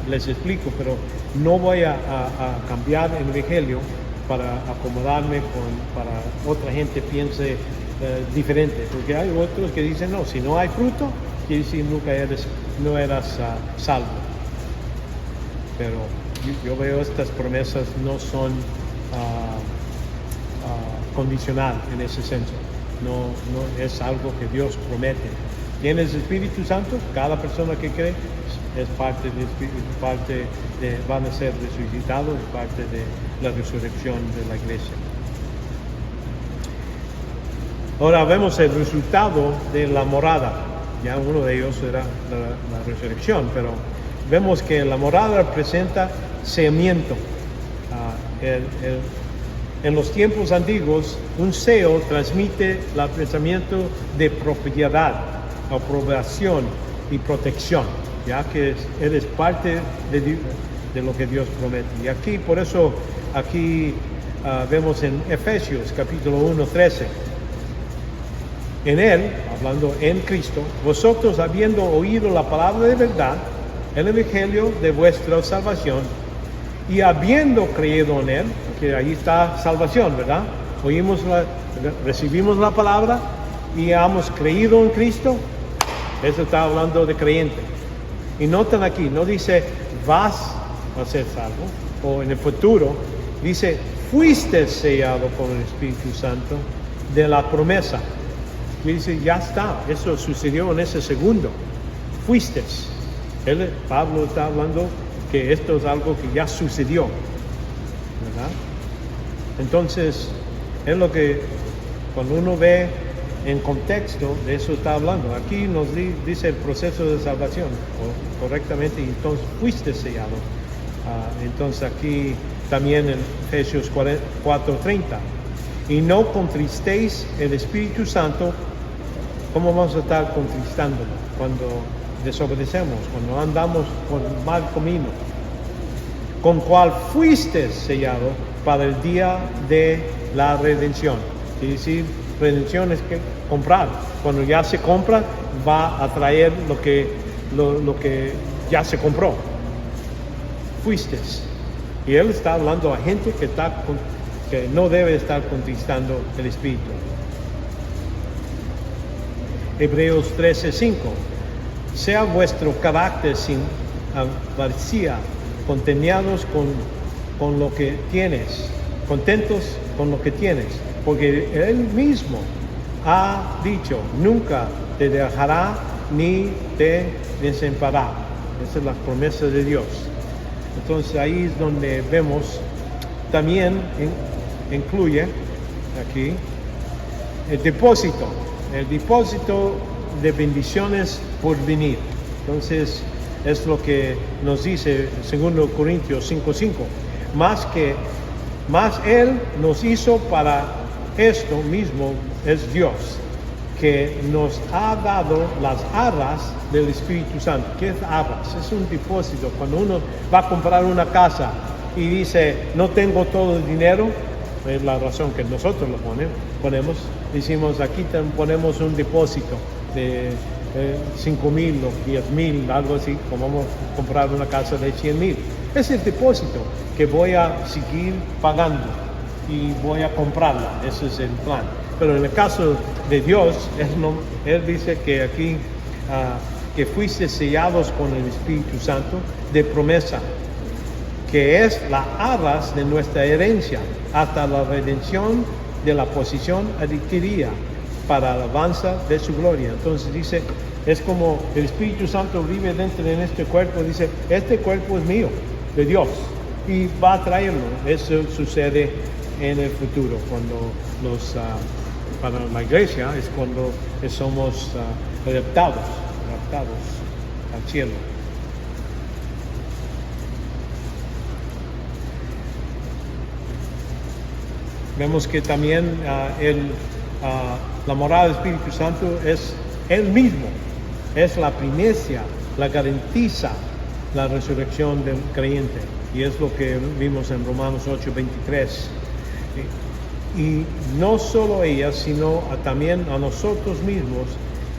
les explico, pero no voy a cambiar el evangelio para acomodarme para otra gente piense diferente. Porque hay otros que dicen, no, si no hay fruto, quiere decir no eras salvo. Pero yo veo estas promesas no son condicional en ese senso. No es algo que Dios promete. ¿Tienes el Espíritu Santo? Cada persona que cree es parte del Espíritu, van a ser resucitados, es parte de la resurrección de la iglesia. Ahora vemos el resultado de la morada. Ya uno de ellos era la resurrección, pero vemos que la morada representa sellamiento. En los tiempos antiguos, un sello transmite el pensamiento de propiedad, aprobación y protección, ya que eres parte de lo que Dios promete. Y aquí, por eso, vemos en Efesios capítulo 1:13. En Él, hablando en Cristo, vosotros habiendo oído la palabra de verdad, el evangelio de vuestra salvación, y habiendo creído en Él, que ahí está salvación, ¿verdad? Recibimos la palabra y hemos creído en Cristo. Eso está hablando de creyente. Y notan aquí, no dice vas a ser salvo, o en el futuro, dice fuiste sellado con el Espíritu Santo de la promesa. Y dice, ya está, eso sucedió en ese segundo. Fuiste. Pablo está hablando que esto es algo que ya sucedió, ¿verdad? Entonces, es lo que cuando uno ve en contexto, de eso está hablando. Aquí nos dice el proceso de salvación, correctamente, y entonces fuiste sellado. Entonces aquí también en Efesios 4:30. Y no contristéis el Espíritu Santo. ¿Cómo vamos a estar contristándolo? Cuando desobedecemos, cuando andamos por mal camino, con cual fuiste sellado para el día de la redención. Quiere decir, redención es que comprar. Cuando ya se compra, va a traer lo que ya se compró. Fuiste. Y él está hablando a gente que no debe estar contristando el Espíritu. Hebreos 13:5. Sea vuestro carácter sin avaricia, contentos con lo que tienes, contentos con lo que tienes, porque Él mismo ha dicho, nunca te dejará ni te desamparará. Esa es la promesa de Dios. Entonces ahí es donde vemos, también incluye aquí el depósito de bendiciones por venir. Entonces es lo que nos dice 2 Corintios 5:5. Más Él nos hizo para esto mismo, es Dios, que nos ha dado las arras del Espíritu Santo. ¿Qué es arras? Es un depósito. Cuando uno va a comprar una casa y dice, no tengo todo el dinero, es la razón que nosotros lo ponemos. Decimos, aquí ponemos un depósito de 5,000 o 10,000, algo así, como vamos a comprar una casa de 100,000. Es el depósito que voy a seguir pagando y voy a comprarla. Ese es el plan. Pero en el caso de Dios, Él dice que aquí que fuiste sellados con el Espíritu Santo de promesa, que es la arras de nuestra herencia, hasta la redención de la posición adquirida para alabanza de su gloria. Entonces dice, es como el Espíritu Santo vive dentro de este cuerpo, dice, este cuerpo es mío, de Dios, y va a traerlo. Eso sucede en el futuro, cuando para la iglesia es cuando somos adaptados al cielo. Vemos que también la morada del Espíritu Santo es Él mismo, es la primicia, la garantiza la resurrección del creyente. Y es lo que vimos en Romanos 8:23. Y no solo ella, sino también a nosotros mismos,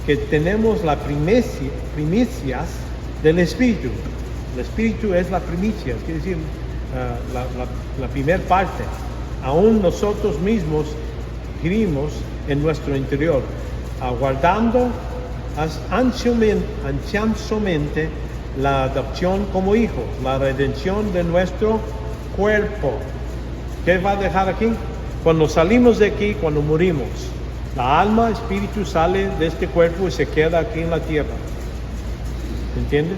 que tenemos la primicias del Espíritu. El Espíritu es la primicia, quiere decir la primera parte. Aún nosotros mismos vivimos en nuestro interior, aguardando ansiosamente la adopción como hijos, la redención de nuestro cuerpo. ¿Qué va a dejar aquí? Cuando salimos de aquí, cuando morimos, la alma, espíritu sale de este cuerpo y se queda aquí en la tierra. ¿Entiendes?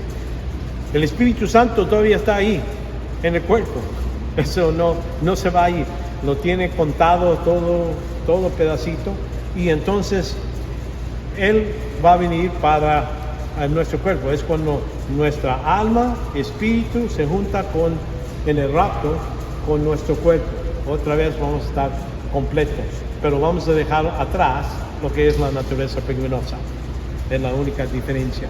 El Espíritu Santo todavía está ahí, en el cuerpo. Eso no se va a ir. Lo tiene contado todo pedacito, y entonces Él va a venir para nuestro cuerpo. Es cuando nuestra alma, espíritu se junta en el rapto con nuestro cuerpo. Otra vez vamos a estar completos, pero vamos a dejar atrás lo que es la naturaleza pecaminosa. Es la única diferencia.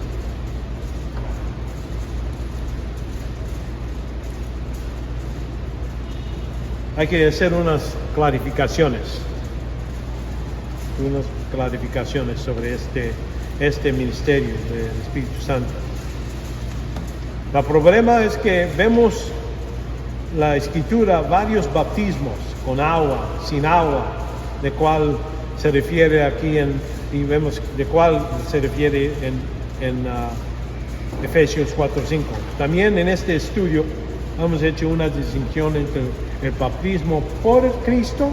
Hay que hacer unas clarificaciones sobre este ministerio del Espíritu Santo. El problema es que vemos la Escritura varios bautismos, con agua, sin agua, de cuál se refiere aquí y vemos de cuál se refiere en Efesios 4:5. También en este estudio hemos hecho una distinción entre el bautismo por Cristo,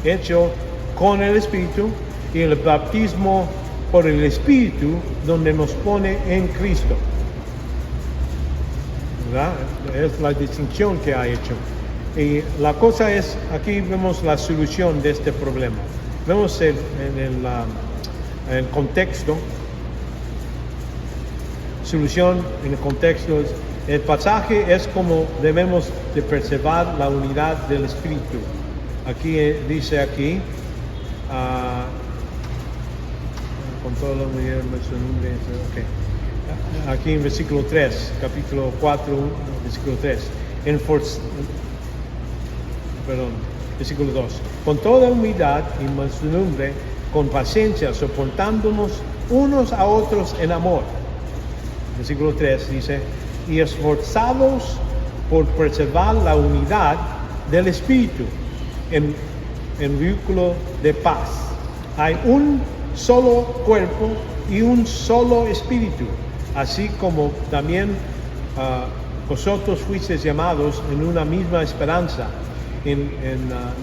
hecho con el Espíritu, y el bautismo por el Espíritu, donde nos pone en Cristo. ¿Verdad? Es la distinción que ha hecho. Y la cosa es, aquí vemos la solución de este problema. Vemos el contexto. Solución en el contexto es, el pasaje es como debemos de preservar la unidad del Espíritu. Aquí dice con toda la unidad de nuestro nombre. Aquí en versículo 3, capítulo 4, versículo 3. Versículo 2. Con toda humildad y mansedumbre, con paciencia, soportándonos unos a otros en amor. Versículo 3 dice, y esforzados por preservar la unidad del Espíritu en vínculo de paz. Hay un solo cuerpo y un solo Espíritu, así como también vosotros fuisteis llamados en una misma esperanza en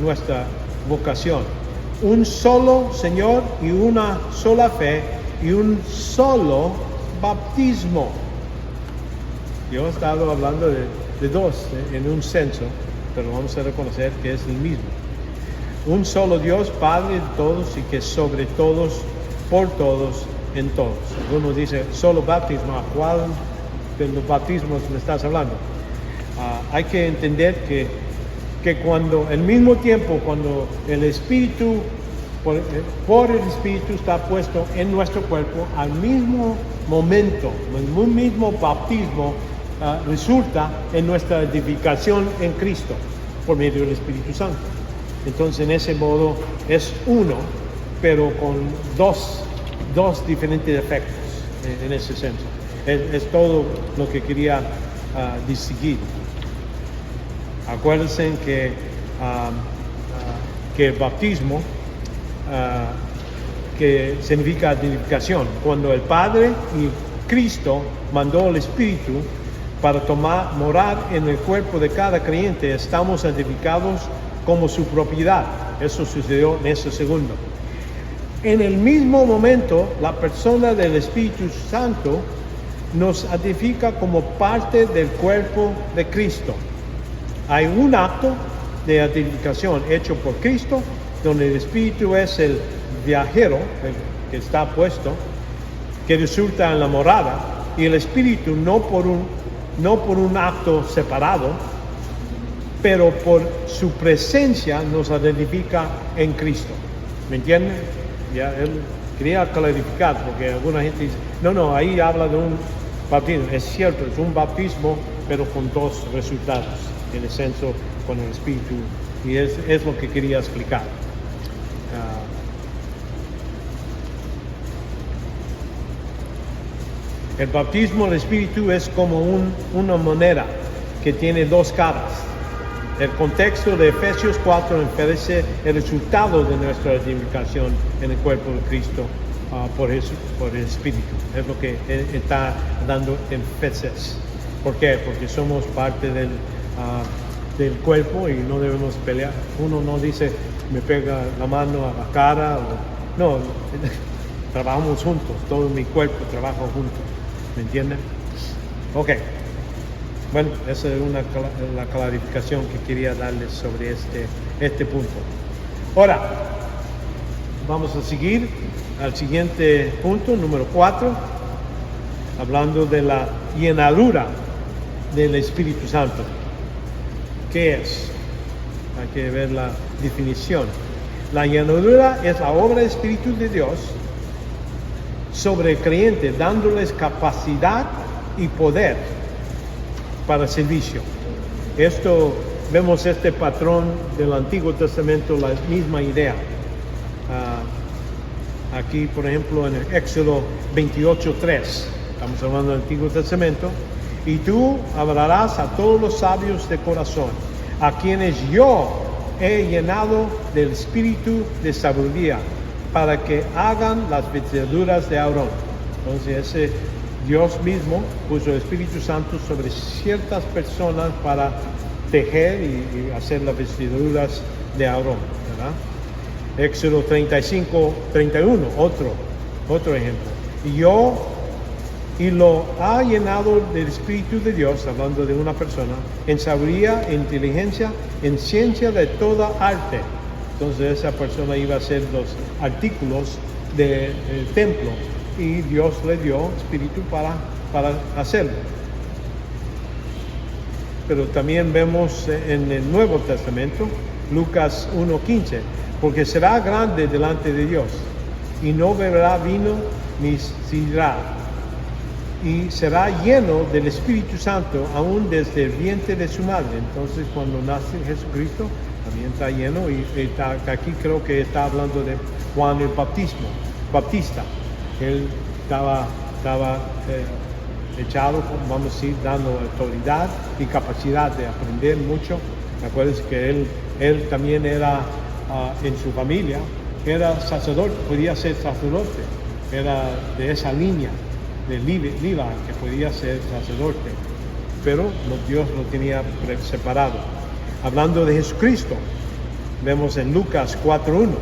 nuestra vocación. Un solo Señor y una sola fe y un solo bautismo. Yo he estado hablando de dos en un senso, pero vamos a reconocer que es el mismo. Un solo Dios, Padre de todos y que sobre todos, por todos, en todos. Algunos dicen solo bautismo. ¿A cuál de los bautismos me estás hablando? Hay que entender que cuando, al mismo tiempo, cuando el Espíritu, por el Espíritu está puesto en nuestro cuerpo, al mismo momento, el mismo bautismo resulta en nuestra edificación en Cristo por medio del Espíritu Santo. Entonces, en ese modo es uno, pero con dos diferentes efectos en ese senso. Es todo lo que quería distinguir. Acuérdense que el bautismo que significa edificación, cuando el Padre y Cristo mandó el Espíritu para morar en el cuerpo de cada creyente, estamos santificados como su propiedad. Eso sucedió en ese segundo. En el mismo momento, la persona del Espíritu Santo nos santifica como parte del cuerpo de Cristo. Hay un acto de santificación hecho por Cristo, donde el Espíritu es el viajero, el que está puesto, que resulta en la morada, y el Espíritu no por un acto separado, pero por su presencia nos identifica en Cristo. ¿Me entienden? Ya él quería clarificar, porque alguna gente dice, no, ahí habla de un bautismo. Es cierto, es un bautismo, pero con dos resultados, en el senso con el Espíritu, y es lo que quería explicar. El bautismo del Espíritu es como una moneda que tiene dos caras. El contexto de Efesios 4 ofrece el resultado de nuestra identificación en el cuerpo de Cristo por el Espíritu. Es lo que está dando énfasis. ¿Por qué? Porque somos parte del cuerpo y no debemos pelear. Uno no dice, me pega la mano a la cara. No, trabajamos juntos. Todo mi cuerpo trabaja juntos. ¿Me entienden? Ok. Bueno, esa es la clarificación que quería darles sobre este punto. Ahora, vamos a seguir al siguiente punto, número 4, hablando de la llenadura del Espíritu Santo. ¿Qué es? Hay que ver la definición. La llenadura es la obra del Espíritu de Dios sobre el creyente, dándoles capacidad y poder para servicio. Vemos este patrón del Antiguo Testamento, la misma idea. Aquí, por ejemplo, en el Éxodo 28:3, estamos hablando del Antiguo Testamento, y tú hablarás a todos los sabios de corazón, a quienes yo he llenado del espíritu de sabiduría, para que hagan las vestiduras de Aarón. Entonces, ese Dios mismo puso el Espíritu Santo sobre ciertas personas para tejer y hacer las vestiduras de Aarón, ¿verdad? Éxodo 35:31, otro ejemplo. Y lo ha llenado del Espíritu de Dios, hablando de una persona, en sabiduría, en inteligencia, en ciencia de toda arte. Entonces esa persona iba a hacer los artículos del templo y Dios le dio espíritu para hacerlo. Pero también vemos en el Nuevo Testamento, Lucas 1:15, porque será grande delante de Dios y no beberá vino ni sidra, y será lleno del Espíritu Santo aún desde el vientre de su madre. Entonces cuando nace Jesucristo también está lleno, y aquí creo que está hablando de Juan el Bautista. Él estaba echado, vamos a decir, dando autoridad y capacidad de aprender mucho. Acuérdense que él también era, en su familia, era sacerdote, podía ser sacerdote, era de esa línea de Levi, que podía ser sacerdote, pero Dios lo tenía separado. Hablando de Jesucristo, vemos en Lucas 4:1,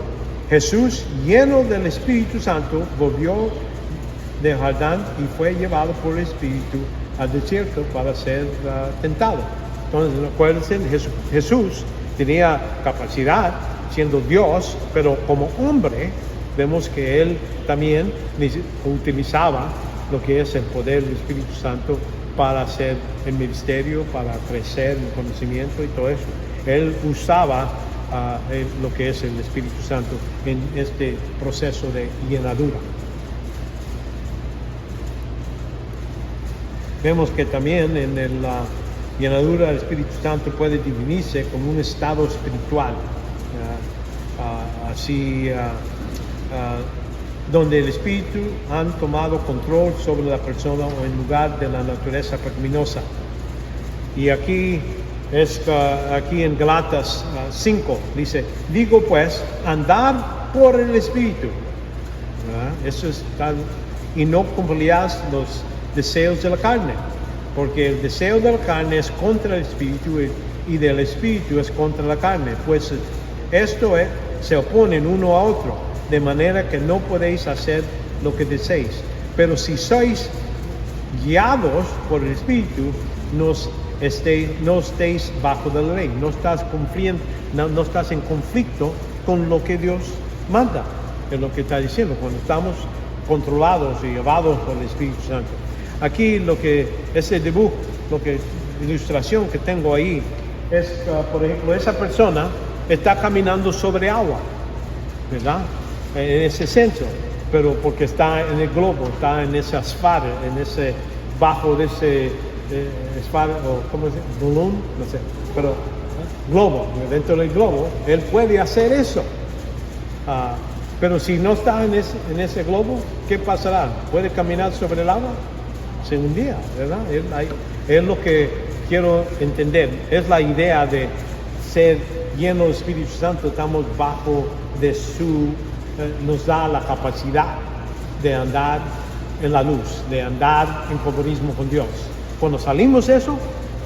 Jesús, lleno del Espíritu Santo, volvió de Jordán y fue llevado por el Espíritu al desierto para ser tentado. Entonces, acuérdense, Jesús tenía capacidad siendo Dios, pero como hombre vemos que él también utilizaba lo que es el poder del Espíritu Santo para hacer el ministerio, para crecer en conocimiento y todo eso. Él usaba lo que es el Espíritu Santo en este proceso de llenadura. Vemos que también en la llenadura del Espíritu Santo puede definirse como un estado espiritual, donde el Espíritu han tomado control sobre la persona o en lugar de la naturaleza pecaminosa. Y aquí en Gálatas 5 dice, digo pues, andar por el Espíritu. Eso es tal, y no cumplirás los deseos de la carne, porque el deseo de la carne es contra el espíritu y del espíritu es contra la carne, pues esto se oponen uno a otro, de manera que no podéis hacer lo que deseéis. Pero si sois guiados por el espíritu, no estéis bajo de la ley, no estás en conflicto con lo que Dios manda, es lo que está diciendo, cuando estamos controlados y llevados por el Espíritu Santo. Aquí ese dibujo, ilustración que tengo ahí, es, por ejemplo, esa persona está caminando sobre agua, ¿verdad? En ese centro, pero porque está en el globo, está en ese asfalto, bajo de ese asfalto, ¿cómo se dice? Balloon, no sé, pero globo, dentro del globo, él puede hacer eso. Pero si no está en ese globo, ¿qué pasará? ¿Puede caminar sobre el agua? Se hundía, ¿verdad? Es lo que quiero entender. Es la idea de ser lleno del Espíritu Santo. Estamos bajo de nos da la capacidad de andar en la luz, de andar en compañerismo con Dios. Cuando salimos de eso,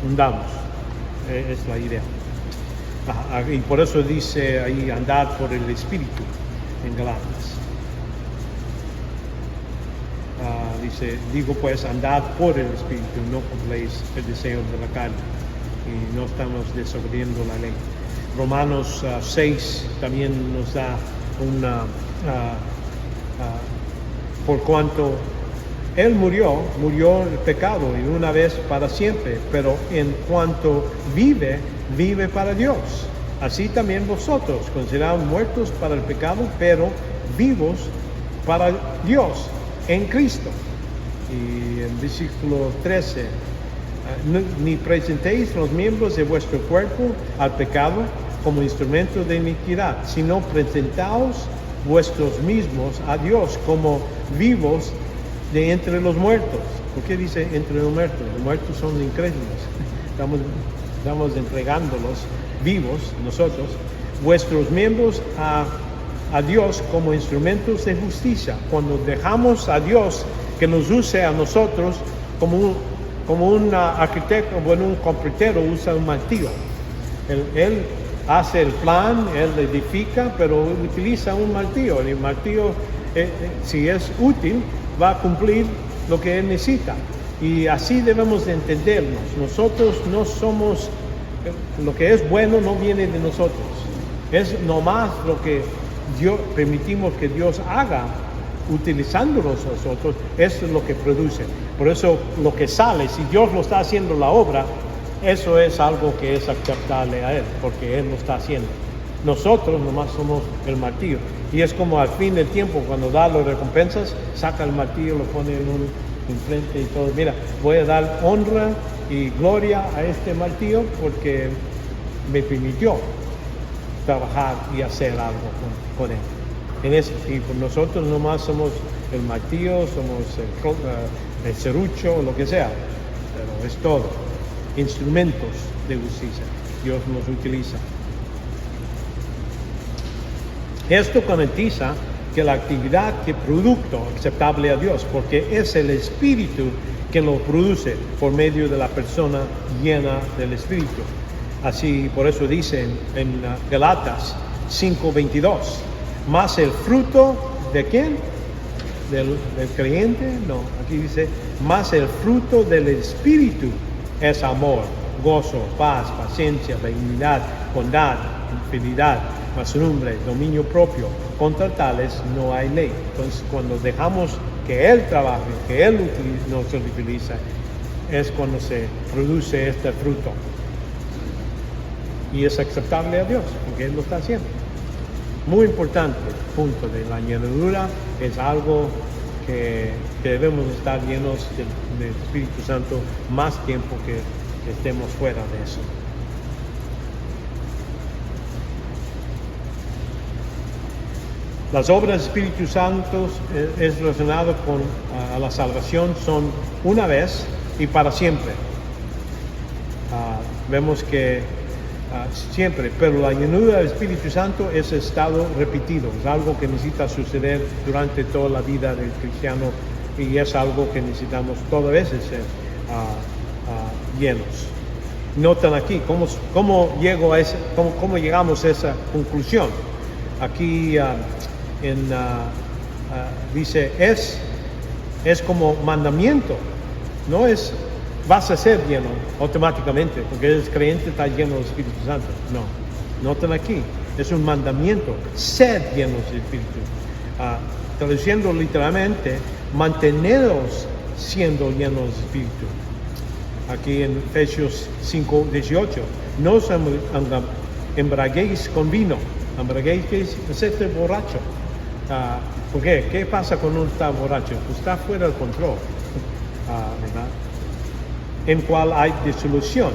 andamos. Es la idea. Y por eso dice ahí andar por el Espíritu en Galatas. Dice, digo pues, andad por el Espíritu, no cumpléis el deseo de la carne, y no estamos desobediendo la ley. Romanos 6 también nos da por cuanto Él murió el pecado y una vez para siempre, pero en cuanto vive para Dios. Así también vosotros, considerados muertos para el pecado, pero vivos para Dios en Cristo. Y en versículo 13, ni presentéis los miembros de vuestro cuerpo al pecado como instrumento de iniquidad, sino presentaos vuestros mismos a Dios como vivos de entre los muertos. ¿Por qué dice entre los muertos? Los muertos son incrédulos. Estamos entregándolos vivos, nosotros, vuestros miembros a Dios como instrumentos de justicia. Cuando dejamos a Dios que nos use a nosotros como un arquitecto, un carpintero usa un martillo. Él hace el plan, él edifica, pero utiliza un martillo. El martillo, si es útil, va a cumplir lo que él necesita. Y así debemos de entendernos. Nosotros no somos, lo que es bueno no viene de nosotros. Es nomás lo que Dios permitimos que Dios haga, utilizándonos nosotros, es lo que produce. Por eso lo que sale, si Dios lo está haciendo la obra, eso es algo que es aceptable a Él, porque Él lo está haciendo. Nosotros nomás somos el martillo. Y es como al fin del tiempo, cuando da las recompensas, saca el martillo, lo pone enfrente y todo. Mira, voy a dar honra y gloria a este martillo porque me permitió trabajar y hacer algo con él. Y nosotros nomás somos el martillo, somos el serrucho, lo que sea, pero es todo. Instrumentos de justicia. Dios nos utiliza. Esto garantiza que la actividad que producto aceptable a Dios, porque es el Espíritu que lo produce por medio de la persona llena del Espíritu. Así, por eso dice en Galatas 5:22, más el fruto ¿de quién? ¿Del creyente? No, aquí dice, más el fruto del Espíritu es amor, gozo, paz, paciencia, benignidad, bondad, fidelidad, mansedumbre, dominio propio. Contra tales no hay ley. Entonces, cuando dejamos que Él trabaje, que Él nos utiliza, es cuando se produce este fruto. Y es aceptable a Dios, porque Él lo está haciendo. Muy importante punto de la llenura, es algo que debemos estar llenos del Espíritu Santo más tiempo que estemos fuera de eso. Las obras del Espíritu Santo es relacionado con la salvación, son una vez y para siempre. Vemos que siempre, pero la llenura del Espíritu Santo es estado repetido, es algo que necesita suceder durante toda la vida del cristiano y es algo que necesitamos todas veces ser llenos. Notan aquí cómo llegamos a esa conclusión. Aquí dice es como mandamiento, no es vas a ser lleno automáticamente porque eres creyente, estás lleno del Espíritu Santo. No, notan aquí, es un mandamiento, ser llenos del Espíritu. Traduciendo literalmente, manteneros siendo llenos del Espíritu. Aquí en Efesios 5:18, no os embraguéis con vino. Embraguéis es este borracho. ¿Por qué? ¿Qué pasa cuando uno está borracho? Pues está fuera del control, ¿verdad? En cual hay disolución.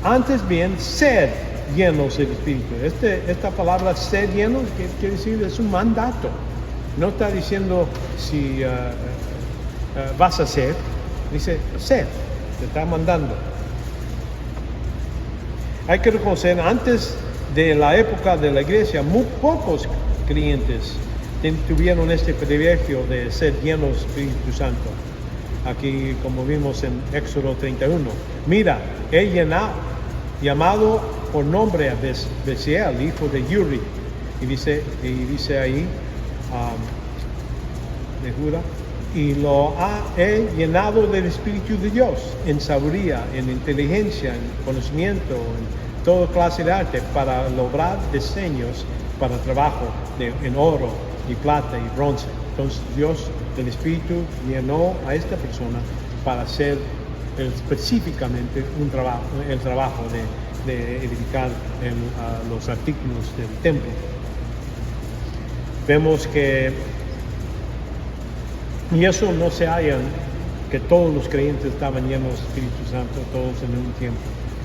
Antes bien, sed llenos del Espíritu. Esta palabra ser llenos, ¿qué quiere decir? Es un mandato. No está diciendo si vas a ser, dice ser, te está mandando. Hay que reconocer, antes de la época de la iglesia, muy pocos creyentes tuvieron este privilegio de ser llenos del Espíritu Santo. Aquí, como vimos en Éxodo 31, mira, he llamado por nombre a Bezaleel, hijo de Uri, y dice ahí, de Judá, y he llenado del Espíritu de Dios, en sabiduría, en inteligencia, en conocimiento, en toda clase de arte, para lograr diseños para trabajo en oro y plata y bronce. Entonces Dios del Espíritu llenó a esta persona para hacer específicamente el trabajo de edificar los artículos del templo. Vemos que, y eso no se halla, que todos los creyentes estaban llenos del Espíritu Santo, todos en un tiempo.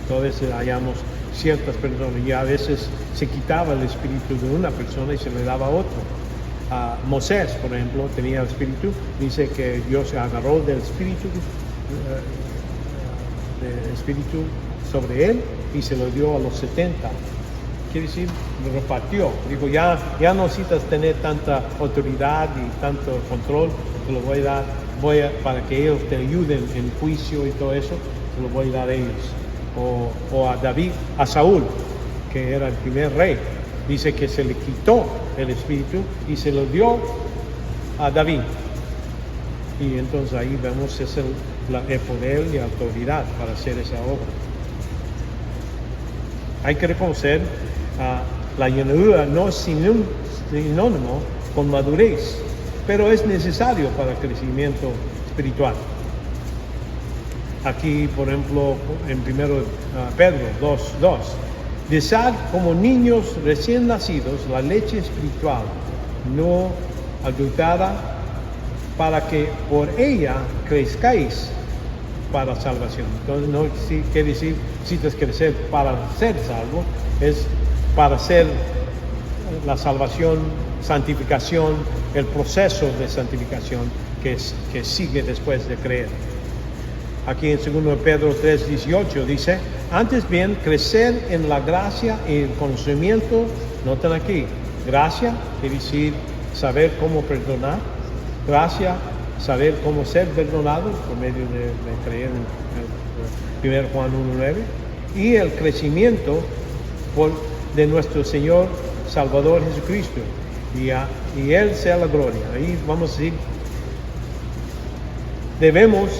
Todos hallamos ciertas personas, y a veces se quitaba el espíritu de una persona y se le daba a otro. Moisés, por ejemplo, tenía el espíritu, dice que Dios se agarró del espíritu sobre él y se lo dio a los 70. Quiere decir, lo repartió. Digo, ya no necesitas tener tanta autoridad y tanto control, te lo voy a dar, para que ellos te ayuden en juicio y todo eso, te lo voy a dar a ellos. O a David, a Saúl, que era el primer rey, dice que se le quitó el espíritu y se lo dio a David. Y entonces ahí vemos el poder y autoridad para hacer esa obra. Hay que reconocer la llenura no es sinónimo con madurez, pero es necesario para el crecimiento espiritual. Aquí, por ejemplo, en 1 Pedro 2:2, desead como niños recién nacidos la leche espiritual, no adulterada, para que por ella crezcáis para salvación. Entonces, no quiere decir necesitas crecer para ser salvo, es para hacer la salvación, santificación, el proceso de santificación que sigue después de creer. Aquí en 2 Pedro 3:18 dice, antes bien, crecer en la gracia y el conocimiento. Noten aquí, gracia quiere decir saber cómo perdonar, gracia, saber cómo ser perdonado por medio de creer en 1 Juan 1:9, y el crecimiento de nuestro Señor Salvador Jesucristo, y Él sea la gloria. Ahí vamos a decir,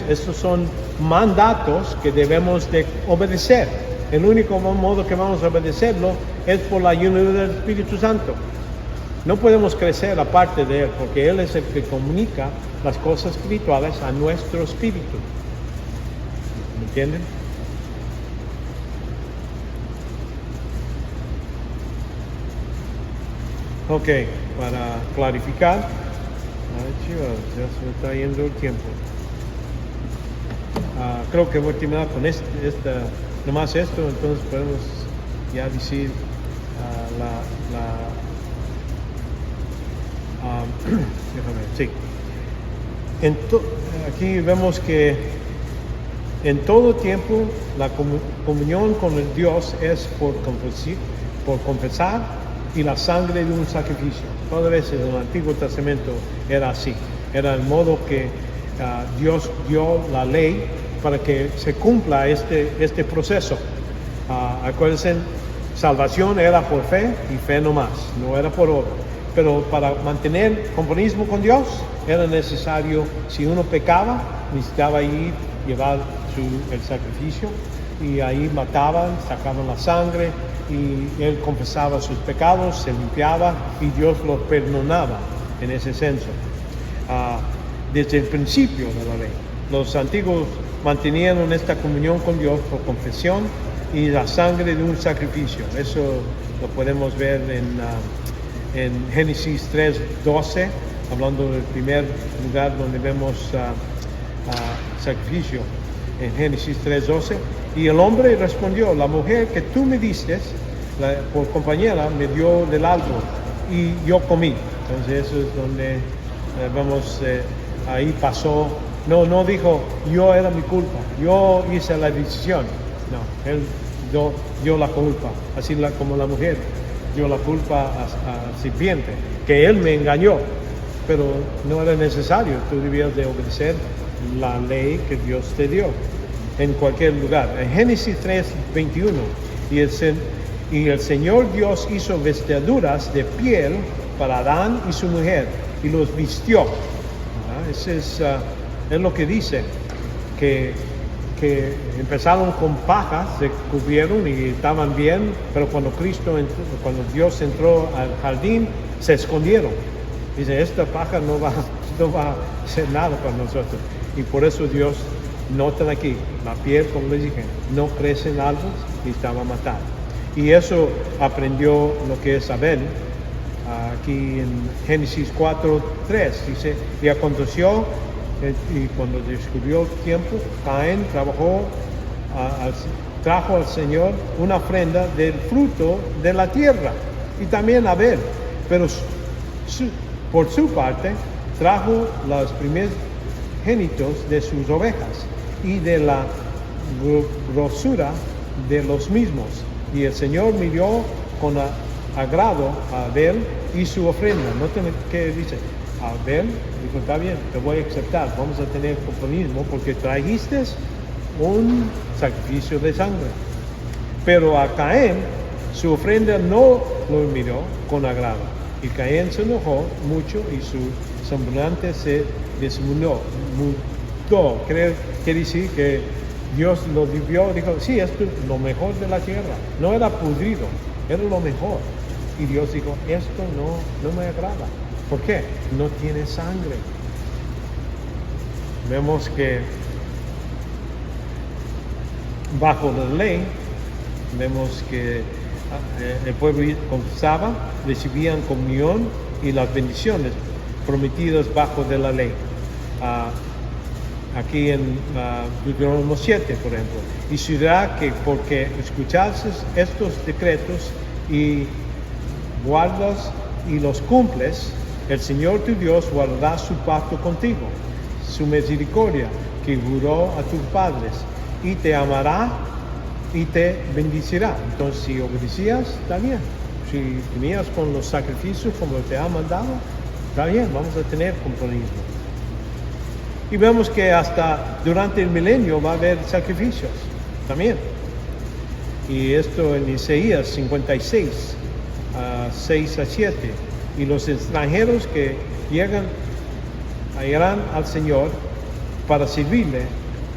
estos son mandatos que debemos de obedecer. El único modo que vamos a obedecerlo es por la llenura del Espíritu Santo. No podemos crecer aparte de Él, porque Él es el que comunica las cosas espirituales a nuestro espíritu. ¿Me entienden? Ok, para clarificar, chicos, ya se me está yendo el tiempo. Creo que voy a terminar con nomás esto, entonces podemos ya decir sí. Aquí vemos que en todo tiempo la comunión con el Dios es por confesar y la sangre de un sacrificio. Todas veces en el Antiguo Testamento era así. Era el modo que Dios dio la ley para que se cumpla este proceso. Acuérdense, salvación era por fe y fe nomás, no era por obra. Pero para mantener compañerismo con Dios era necesario, si uno pecaba, necesitaba ir, llevar el sacrificio, y ahí mataban, sacaban la sangre, y él confesaba sus pecados, se limpiaba, y Dios los perdonaba en ese senso. Desde el principio de la ley, los antiguos mantenían esta comunión con Dios por confesión y la sangre de un sacrificio. Eso lo podemos ver en Génesis 3:12, hablando del primer lugar donde vemos sacrificio, en Génesis 3:12. Y el hombre respondió: la mujer que tú me diste por compañera me dio del árbol y yo comí. Entonces eso es donde vemos, ahí pasó. No dijo yo era mi culpa, yo hice la decisión. No, él dio la culpa, así como la mujer dio la culpa a serpiente, que él me engañó, pero no era necesario. Tú debías de obedecer la ley que Dios te dio en cualquier lugar. En Génesis 3:21, y el Señor Dios hizo vestiduras de piel para Adán y su mujer y los vistió. Ese es lo que dice, que empezaron con pajas, se cubrieron y estaban bien, pero cuando Dios entró al jardín, se escondieron. Dice, esta paja no va a hacer nada para nosotros. Y por eso Dios nota aquí, la piel, como les dije, no crece en árboles y estaba matada. Y eso aprendió lo que es Abel. Aquí en Génesis 4:3 dice, y aconteció, y cuando descubrió el tiempo, Caín trajo al Señor una ofrenda del fruto de la tierra, y también Abel, pero por su parte trajo los primogénitos de sus ovejas y de la grosura de los mismos, y el Señor miró con agrado a Abel y su ofrenda. Noten que dice, Abel dijo, está bien, te voy a aceptar, vamos a tener compromiso porque trajiste un sacrificio de sangre. Pero a Caín, su ofrenda no lo miró con agrado, y Caín se enojó mucho y su semblante se desmudó. Quiere decir que Dios lo vio, dijo, sí, esto es lo mejor de la tierra, no era pudrido, era lo mejor. Y Dios dijo, esto no me agrada. ¿Por qué? No tiene sangre. Vemos que bajo la ley, vemos que el pueblo confesaba, recibían comunión y las bendiciones prometidas bajo de la ley. Aquí en Deuteronomio 7, por ejemplo. Y será que porque escuchases estos decretos y guardas y los cumples, el Señor tu Dios guardará su pacto contigo, su misericordia que juró a tus padres, y te amará y te bendecirá. Entonces, si obedecías, está bien. Si venías con los sacrificios como te ha mandado, está bien, vamos a tener compromiso. Y vemos que hasta durante el milenio va a haber sacrificios también. Y esto en Isaías 56, 6-7. Y los extranjeros que llegarán al Señor para servirle,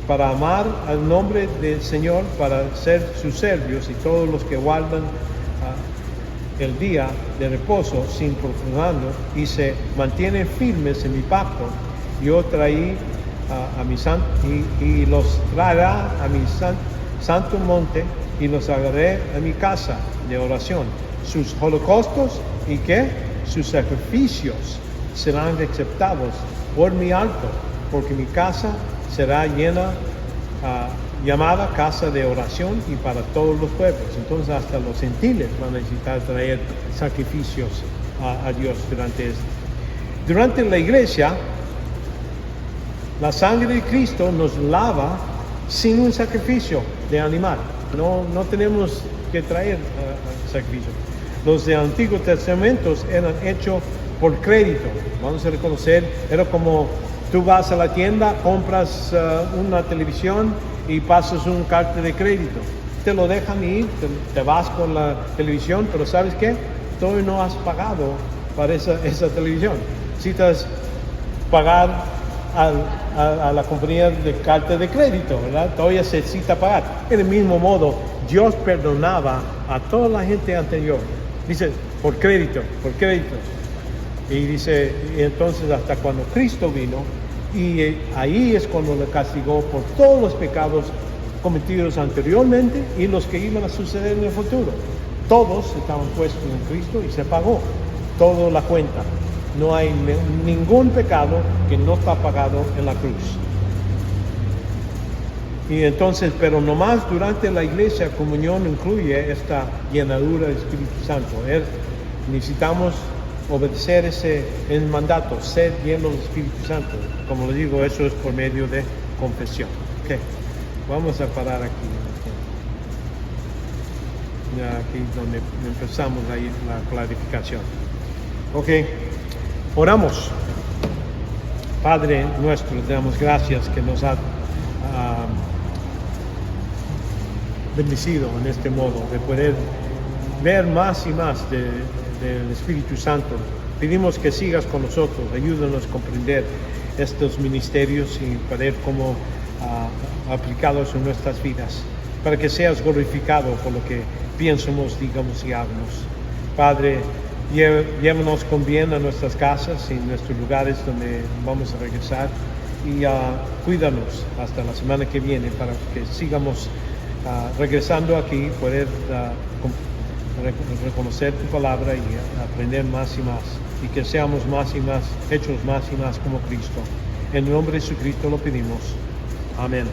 para amar al nombre del Señor, para ser sus siervos, y todos los que guardan el día de reposo sin profanarlo y se mantienen firmes en mi pacto, yo traí a mi santo y los traerá a mi santo monte y los agarré a mi casa de oración. Sus holocaustos y sus sacrificios serán aceptados por mi alto, porque mi casa será llamada casa de oración y para todos los pueblos. Entonces hasta los gentiles van a necesitar traer sacrificios a Dios durante esto. Durante la iglesia, la sangre de Cristo nos lava sin un sacrificio de animal. No tenemos que traer sacrificio. Los de Antiguo Testamento eran hechos por crédito. Vamos a reconocer, era como tú vas a la tienda, compras una televisión y pasas un carta de crédito. Te lo dejan ir, te vas con la televisión, pero ¿sabes qué? Todavía no has pagado para esa televisión. Necesitas pagar a la compañía de carta de crédito, ¿verdad? Todavía se necesita pagar. En el mismo modo, Dios perdonaba a toda la gente anterior. Dice, por crédito. Y dice, y entonces hasta cuando Cristo vino, y ahí es cuando le castigó por todos los pecados cometidos anteriormente y los que iban a suceder en el futuro. Todos estaban puestos en Cristo y se pagó toda la cuenta. No hay ningún pecado que no está pagado en la cruz. Y entonces, pero nomás durante la iglesia, comunión incluye esta llenadura del Espíritu Santo. Necesitamos obedecer ese mandato, ser llenos del Espíritu Santo. Como les digo, eso es por medio de confesión. Okay. Vamos a parar aquí. Aquí donde empezamos ahí la clarificación. Ok, oramos. Padre nuestro, te damos gracias que nos ha bendecido en este modo de poder ver más y más del Espíritu Santo. Pedimos que sigas con nosotros, ayúdanos a comprender estos ministerios y poder cómo aplicados en nuestras vidas, para que seas glorificado por lo que piensamos, digamos y hagamos. Padre, llévanos con bien a nuestras casas y nuestros lugares donde vamos a regresar y cuídanos hasta la semana que viene para que sigamos regresando aquí, poder reconocer tu palabra y aprender más y más, y que seamos más y más, hechos más y más como Cristo. En el nombre de Jesucristo lo pedimos. Amén.